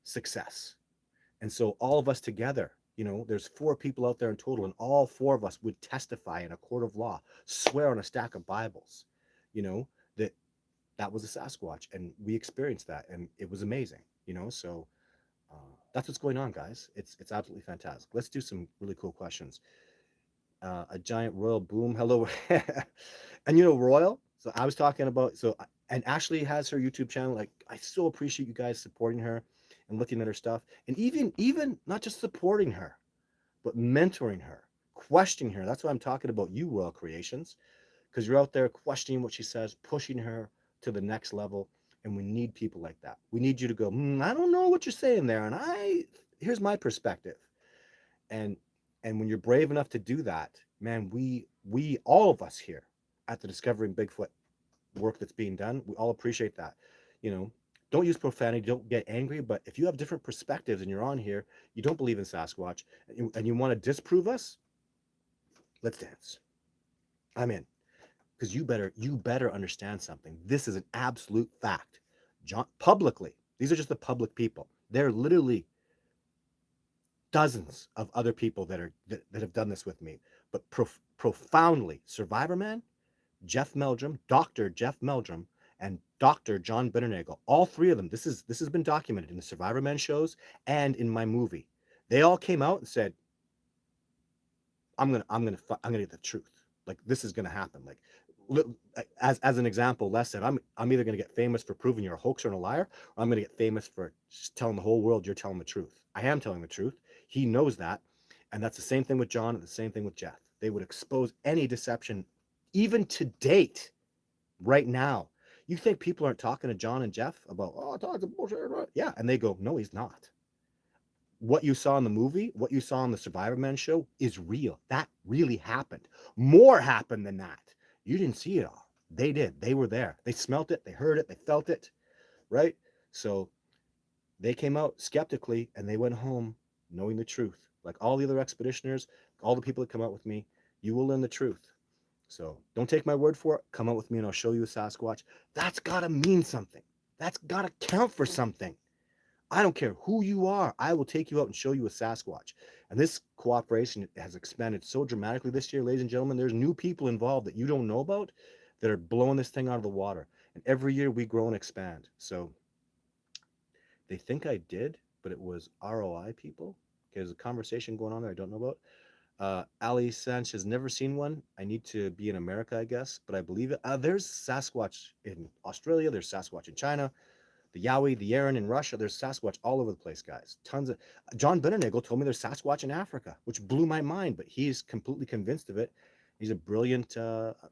success. And so all of us together, there's 4 people out there in total, and all 4 of us would testify in a court of law, swear on a stack of Bibles, that that was a Sasquatch, and we experienced that, and it was amazing, So that's what's going on, guys. It's absolutely fantastic. Let's do some really cool questions. A giant royal boom. Hello. And Royal. So I was talking about, and Ashley has her YouTube channel. Like, I so appreciate you guys supporting her and looking at her stuff, and even not just supporting her, but mentoring her, questioning her. That's why I'm talking about you, Royal Creations, because you're out there questioning what she says, pushing her to the next level. And we need people like that. We need you to go, I don't know what you're saying there, and here's my perspective. And when you're brave enough to do that, man, we all of us here at the Discovering Bigfoot work that's being done, we all appreciate that. Don't use profanity, don't get angry, but if you have different perspectives and you're on here, you don't believe in Sasquatch, and you want to disprove us, let's dance. I'm in. Because you better understand something. This is an absolute fact. Publicly, these are just the public people. There are literally dozens of other people that have done this with me, but profoundly, Survivor Man, Jeff Meldrum, Dr. Jeff Meldrum, and Dr. John Bitternagel, all 3 of them. This has been documented in the Survivor Man shows and in my movie. They all came out and said, I'm gonna get the truth. Like, this is gonna happen. Like, as an example, Les said, I'm either gonna get famous for proving you're a hoaxer and a liar, or I'm gonna get famous for just telling the whole world you're telling the truth. I am telling the truth. He knows that, and that's the same thing with John, and the same thing with Jeff. They would expose any deception, even to date, right now. You think people aren't talking to John and Jeff about, oh, Todd's a bullshit? Yeah, and they go, no, he's not. What you saw in the movie, what you saw on the Survivor Man show is real. That really happened. More happened than that. You didn't see it all. They did. They were there. They smelt it. They heard it. They felt it. Right? So they came out skeptically and they went home knowing the truth. Like all the other expeditioners, all the people that come out with me, you will learn the truth. So don't take my word for it. Come out with me and I'll show you a Sasquatch. That's got to mean something. That's got to count for something. I don't care who you are. I will take you out and show you a Sasquatch. And this cooperation has expanded so dramatically this year, ladies and gentlemen. There's new people involved that you don't know about that are blowing this thing out of the water. And every year we grow and expand. So they think I did, but it was ROI people. Okay, there's a conversation going on there I don't know about. Ali Sanchez, never seen one. I need to be in America, I guess, but I believe it. There's Sasquatch in Australia. There's Sasquatch in China. The Yowie, the Yeren in Russia. There's Sasquatch all over the place, guys. Tons of. John Bitternagel told me there's Sasquatch in Africa, which blew my mind, but he's completely convinced of it. He's a brilliant,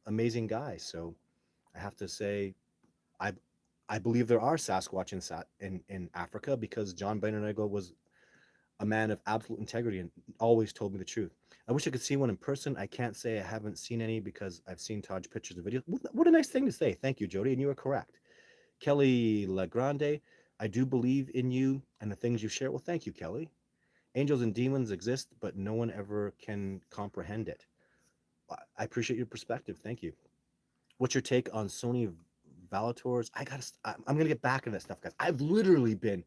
amazing guy. So I have to say, I I believe there are Sasquatch in Africa because John Bitternagel was a man of absolute integrity and always told me the truth. I wish I could see one in person. I can't say I haven't seen any because I've seen Todd's pictures and videos. What a nice thing to say. Thank you, Jody, and you are correct. Kelly Lagrande, I do believe in you and the things you share. Well, thank you, Kelly. Angels and demons exist, but no one ever can comprehend it. I appreciate your perspective. Thank you. What's your take on Sony Valators? I'm gonna get back into that stuff, guys. I've literally been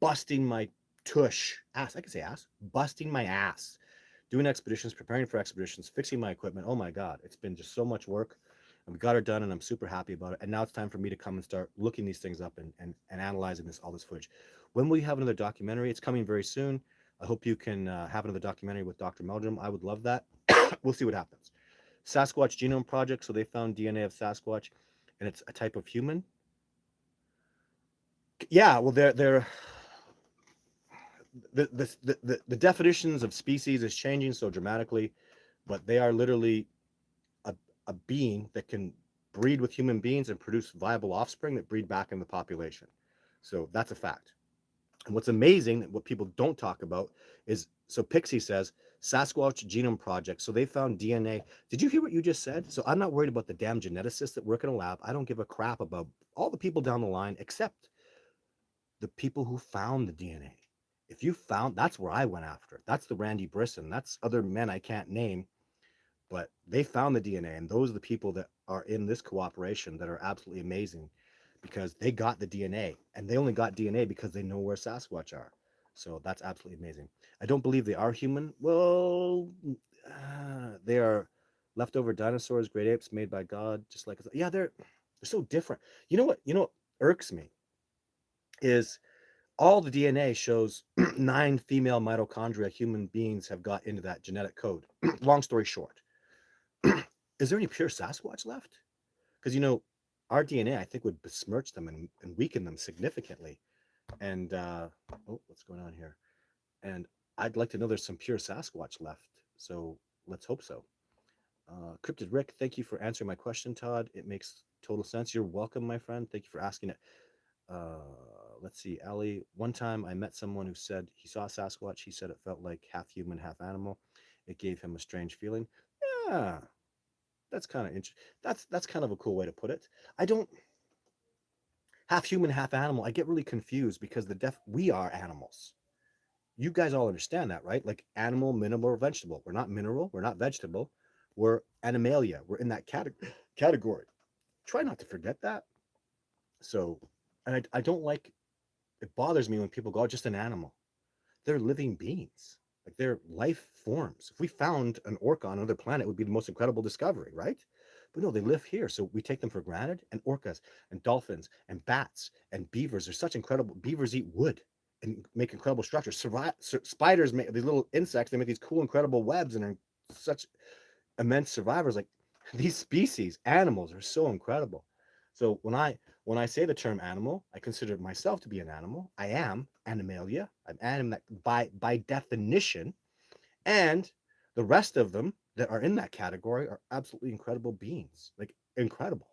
busting my tush ass. I can say ass, busting my ass, doing expeditions, preparing for expeditions, fixing my equipment. Oh my god, it's been just so much work, and we got it done, and I'm super happy about it. And now it's time for me to come and start looking these things up and analyzing all this footage. When will you have another documentary? It's coming very soon. I hope you can have another documentary with Dr. Meldrum. I would love that. We'll see what happens. Sasquatch Genome Project. So they found DNA of Sasquatch, and it's a type of human. Yeah, well, they're the definitions of species is changing so dramatically, but they are literally a, a being that can breed with human beings and produce viable offspring that breed back in the population. So that's a fact. And what's amazing, what people don't talk about, is so Pixie says Sasquatch Genome Project. So they found DNA. Did you hear what you just said? So I'm not worried about the damn geneticists that work in a lab. I don't give a crap about all the people down the line except the people who found the DNA. If you found, that's where I went after. That's the Randy Brisson. That's other men I can't name, but they found the DNA, and those are the people that are in this cooperation that are absolutely amazing because they got the DNA, and they only got DNA because they know where Sasquatch are. So that's absolutely amazing. I don't believe they are human. Well, they are leftover dinosaurs, great apes made by God, just like us. Yeah, they're so different. You know what? You know what irks me is all the DNA shows 9 female mitochondria human beings have got into that genetic code. Long story short, is there any pure Sasquatch left? Because, our DNA, I think, would besmirch them and weaken them significantly. And, oh, what's going on here? And I'd like to know there's some pure Sasquatch left. So let's hope so. Cryptid Rick, thank you for answering my question, Todd. It makes total sense. You're welcome, my friend. Thank you for asking it. Let's see, Ali. One time I met someone who said he saw Sasquatch. He said it felt like half human, half animal. It gave him a strange feeling. Yeah, that's kind of interesting. That's kind of a cool way to put it. I don't half human, half animal. I get really confused because we are animals. You guys all understand that, right? Like animal, mineral, or vegetable. We're not mineral. We're not vegetable. We're animalia. We're in that category. Try not to forget that. So, and I don't like. It bothers me when people go, oh, just an animal. They're living beings. Like they're life forms. If we found an orca on another planet, it would be the most incredible discovery, right? But no, they live here, so we take them for granted. And orcas and dolphins and bats and beavers are such incredible. Beavers eat wood and make incredible structures. Spiders make these little insects. They make these cool, incredible webs and are such immense survivors. Like these species, animals, are so incredible. So when I say the term animal, I consider myself to be an animal. I am animalia. I'm animal by definition, and the rest of them that are in that category are absolutely incredible beings. Like incredible,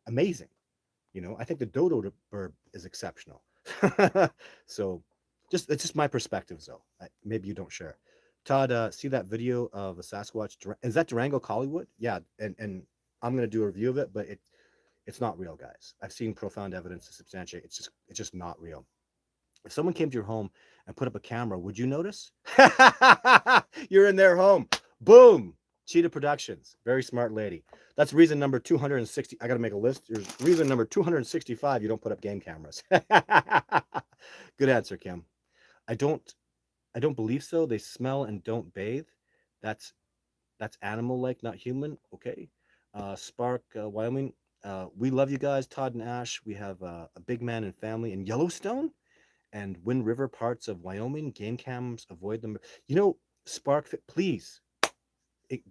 amazing. I think the dodo bird is exceptional. So, it's just my perspective, though. Maybe you don't share. Todd, see that video of a Sasquatch? Is that Durango Collywood? Yeah, and I'm gonna do a review of it, but it's not real, guys. I've seen profound evidence to substantiate it's just not real. If someone came to your home and put up a camera, would you notice? You're in their home. Boom. Cheetah Productions. Very smart lady. That's reason number 260. I got to make a list. Here's reason number 265. You don't put up game cameras. Good answer, Kim. I don't believe so. They smell and don't bathe. That's animal like, not human. Okay. Spark, Wyoming. We love you guys, Todd and Ash. We have a big man and family in Yellowstone and Wind River parts of Wyoming. Game cams, avoid them. Spark, please.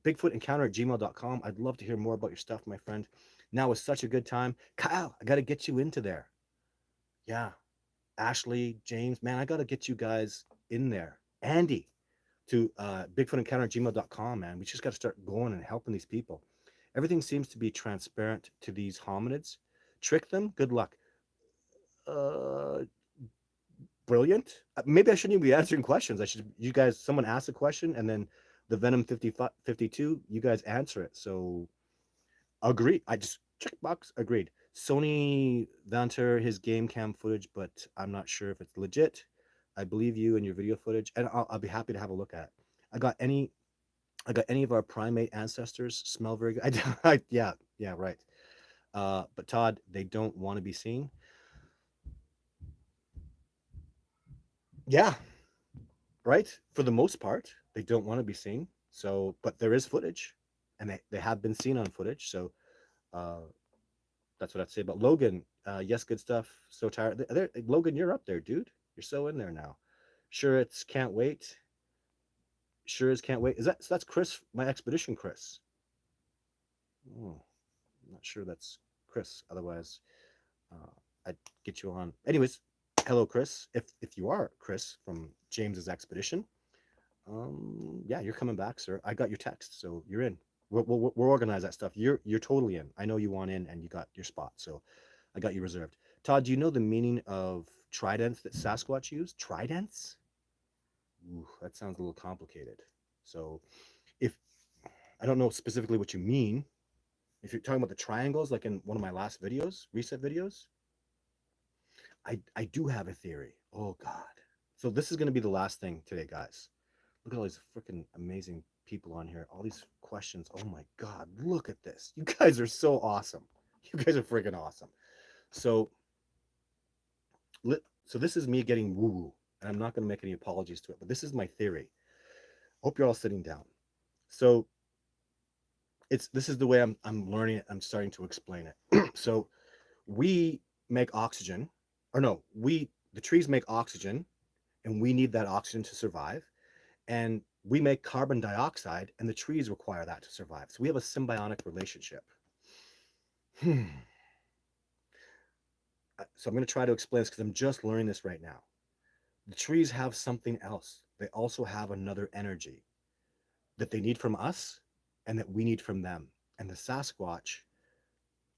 Bigfoot encounter at gmail.com. I'd love to hear more about your stuff, my friend. Now is such a good time. Kyle, I got to get you into there. Yeah. Ashley, James, man, I got to get you guys in there. Andy, to Bigfoot encounter at gmail.com, man. We just got to start going and helping these people. Everything seems to be transparent to these hominids. Trick them? Good luck. Brilliant. Maybe I shouldn't even be answering questions. Someone ask a question and then the Venom 52, you guys answer it. So agree. I just checkbox agreed. Sony Vanter his game cam footage, but I'm not sure if it's legit. I believe you and your video footage, and I'll be happy to have a look at it. I got any of our primate ancestors smell very good. Yeah, right. But Todd, they don't want to be seen. Yeah, right. For the most part, they don't want to be seen. So, but there is footage, and they have been seen on footage. So uh, that's what I'd say about Logan. Yes, good stuff. So tired. Logan, you're up there, dude. You're so in there now. Sure, it's can't wait. Sure as can't wait. Is that so? That's Chris, my expedition, Chris. Oh, I'm not sure that's Chris. Otherwise, uh, I'd get you on. Anyways, hello, Chris. If you are Chris from James's expedition, yeah, you're coming back, sir. I got your text, so you're in. We'll organize that stuff. You're totally in. I know you want in, and you got your spot, so I got you reserved. Todd, do you know the meaning of tridents that Sasquatch use? Tridents? Ooh, that sounds a little complicated. So if I don't know specifically what you mean, if you're talking about the triangles, like in one of my last videos, reset videos, I do have a theory. Oh God. So this is going to be the last thing today, guys. Look at all these freaking amazing people on here. All these questions. Oh my God. Look at this. You guys are so awesome. You guys are freaking awesome. So, so this is me getting woo woo, and I'm not going to make any apologies to it, but this is my theory. Hope you're all sitting down. So this is the way I'm learning it. I'm starting to explain it. So we make oxygen, or no, the trees make oxygen, and we need that oxygen to survive. And we make carbon dioxide, and the trees require that to survive. So we have a symbiotic relationship. So I'm going to try to explain this because I'm just learning this right now. The trees have something else. They also have another energy that they need from us and that we need from them. And the Sasquatch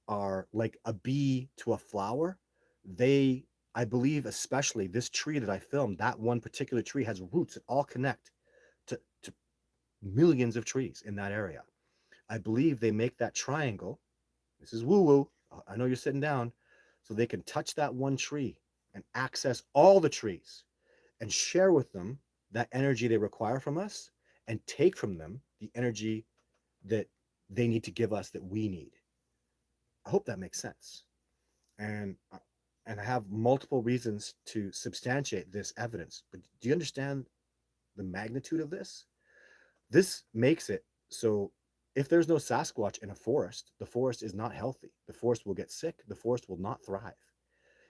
are like a bee to a flower. They, I believe, especially this tree that I filmed, that one particular tree has roots that all connect to millions of trees in that area. I believe they make that triangle. This is woo woo. I know you're sitting down. So they can touch that one tree and access all the trees and share with them that energy they require from us and take from them the energy that they need to give us that we need. I hope that makes sense. And I have multiple reasons to substantiate this evidence. But do you understand the magnitude of this? This makes it so if there's no Sasquatch in a forest, the forest is not healthy. The forest will get sick. The forest will not thrive.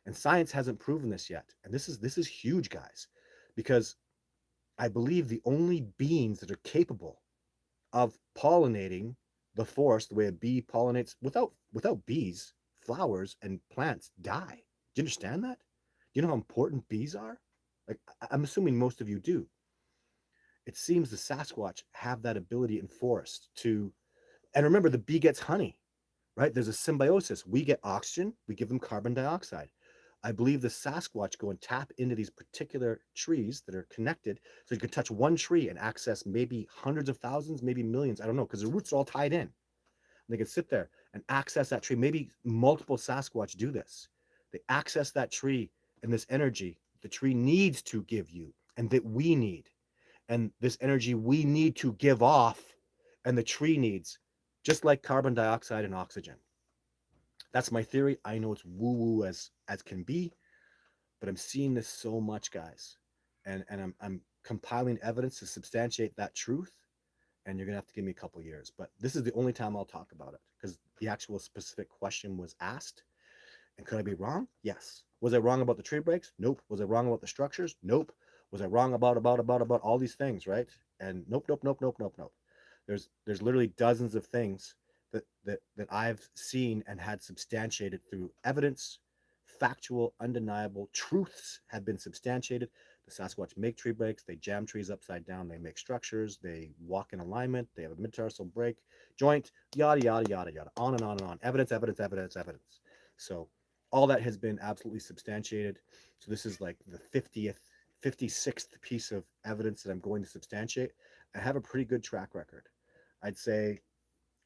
And science hasn't proven this yet. And this is huge, guys, because I believe the only beings that are capable of pollinating the forest the way a bee pollinates without bees, flowers and plants die. Do you understand that? Do you know how important bees are? Like I'm assuming most of you do. It seems the Sasquatch have that ability in forests to, and remember, the bee gets honey, right? There's a symbiosis. We get oxygen, we give them carbon dioxide. I believe the Sasquatch go and tap into these particular trees that are connected. So you could touch one tree and access maybe hundreds of thousands, maybe millions. I don't know, because the roots are all tied in. And they can sit there and access that tree. Maybe multiple Sasquatch do this. They access that tree and this energy the tree needs to give you and that we need and this energy we need to give off and the tree needs, just like carbon dioxide and oxygen. That's my theory. I know it's woo woo as can be, but I'm seeing this so much, guys, and I'm compiling evidence to substantiate that truth. And you're gonna have to give me a couple years, but this is the only time I'll talk about it because the actual specific question was asked. And could I be wrong? Yes. Was I wrong about the tree breaks? Nope. Was I wrong about the structures? Nope. Was I wrong about all these things, right? And nope, nope, nope, nope, nope, nope. There's literally dozens of things that I've seen and had substantiated through evidence, factual, undeniable truths have been substantiated. The Sasquatch make tree breaks, they jam trees upside down, they make structures, they walk in alignment, they have a metatarsal break, joint, yada yada yada yada, on and on and on. Evidence, evidence, evidence, evidence. So all that has been absolutely substantiated. So this is like the 56th piece of evidence that I'm going to substantiate. I have a pretty good track record. I'd say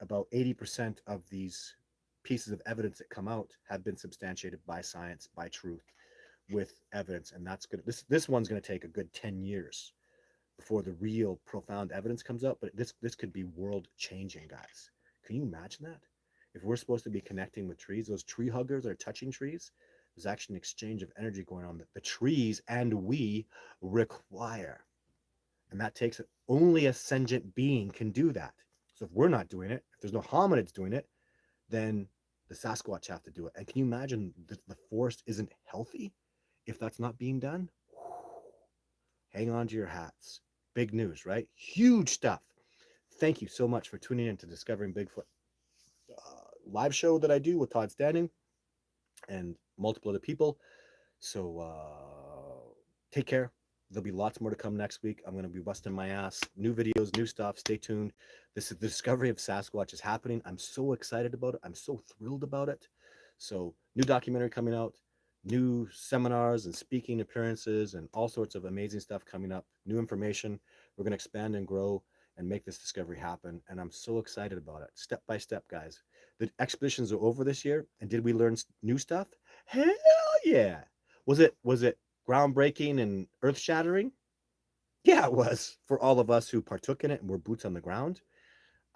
about 80% of these pieces of evidence that come out have been substantiated by science, by truth, with evidence. And that's good. This one's going to take a good 10 years before the real profound evidence comes out. But this could be world changing, guys. Can you imagine that? If we're supposed to be connecting with trees, those tree huggers that are touching trees, there's actually an exchange of energy going on that the trees and we require. And that takes it. Only a sentient being can do that. So if we're not doing it, if there's no hominids doing it, then the Sasquatch have to do it. And can you imagine the forest isn't healthy if that's not being done? Hang on to your hats. Big news, right? Huge stuff. Thank you so much for tuning in to Discovering Bigfoot live show that I do with Todd Standing and multiple other people. So take care. There'll be lots more to come next week. I'm going to be busting my ass. New videos, new stuff. Stay tuned. This is the discovery of Sasquatch is happening. I'm so excited about it. I'm so thrilled about it. So new documentary coming out, new seminars and speaking appearances and all sorts of amazing stuff coming up. New information. We're going to expand and grow and make this discovery happen. And I'm so excited about it. Step by step, guys. The expeditions are over this year. And did we learn new stuff? Hell yeah. Was it groundbreaking and earth-shattering? Yeah, it was for all of us who partook in it and were boots on the ground.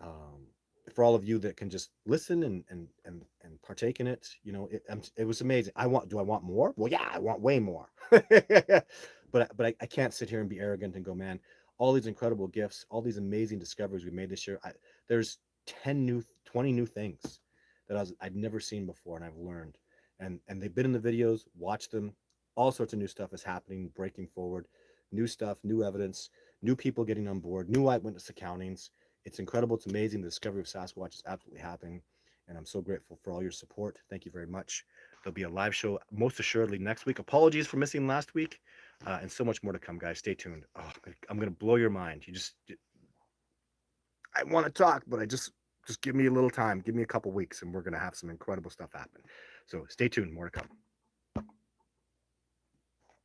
Um, for all of you that can just listen and partake in it, you know, it was amazing. Do I want more? Well, yeah, I want way more. but I can't sit here and be arrogant and go, man, all these incredible gifts, all these amazing discoveries we made this year. There's 20 new things that I'd never seen before, and I've learned. And they've been in the videos. Watch them. All sorts of new stuff is happening, breaking forward, new stuff, new evidence, new people getting on board, new eyewitness accountings. It's incredible. It's amazing. The discovery of Sasquatch is absolutely happening. And I'm so grateful for all your support. Thank you very much. There'll be a live show most assuredly next week. Apologies for missing last week. And so much more to come, guys. Stay tuned. Oh, I'm going to blow your mind. I want to talk, but just give me a little time. Give me a couple weeks and we're going to have some incredible stuff happen. So stay tuned. More to come.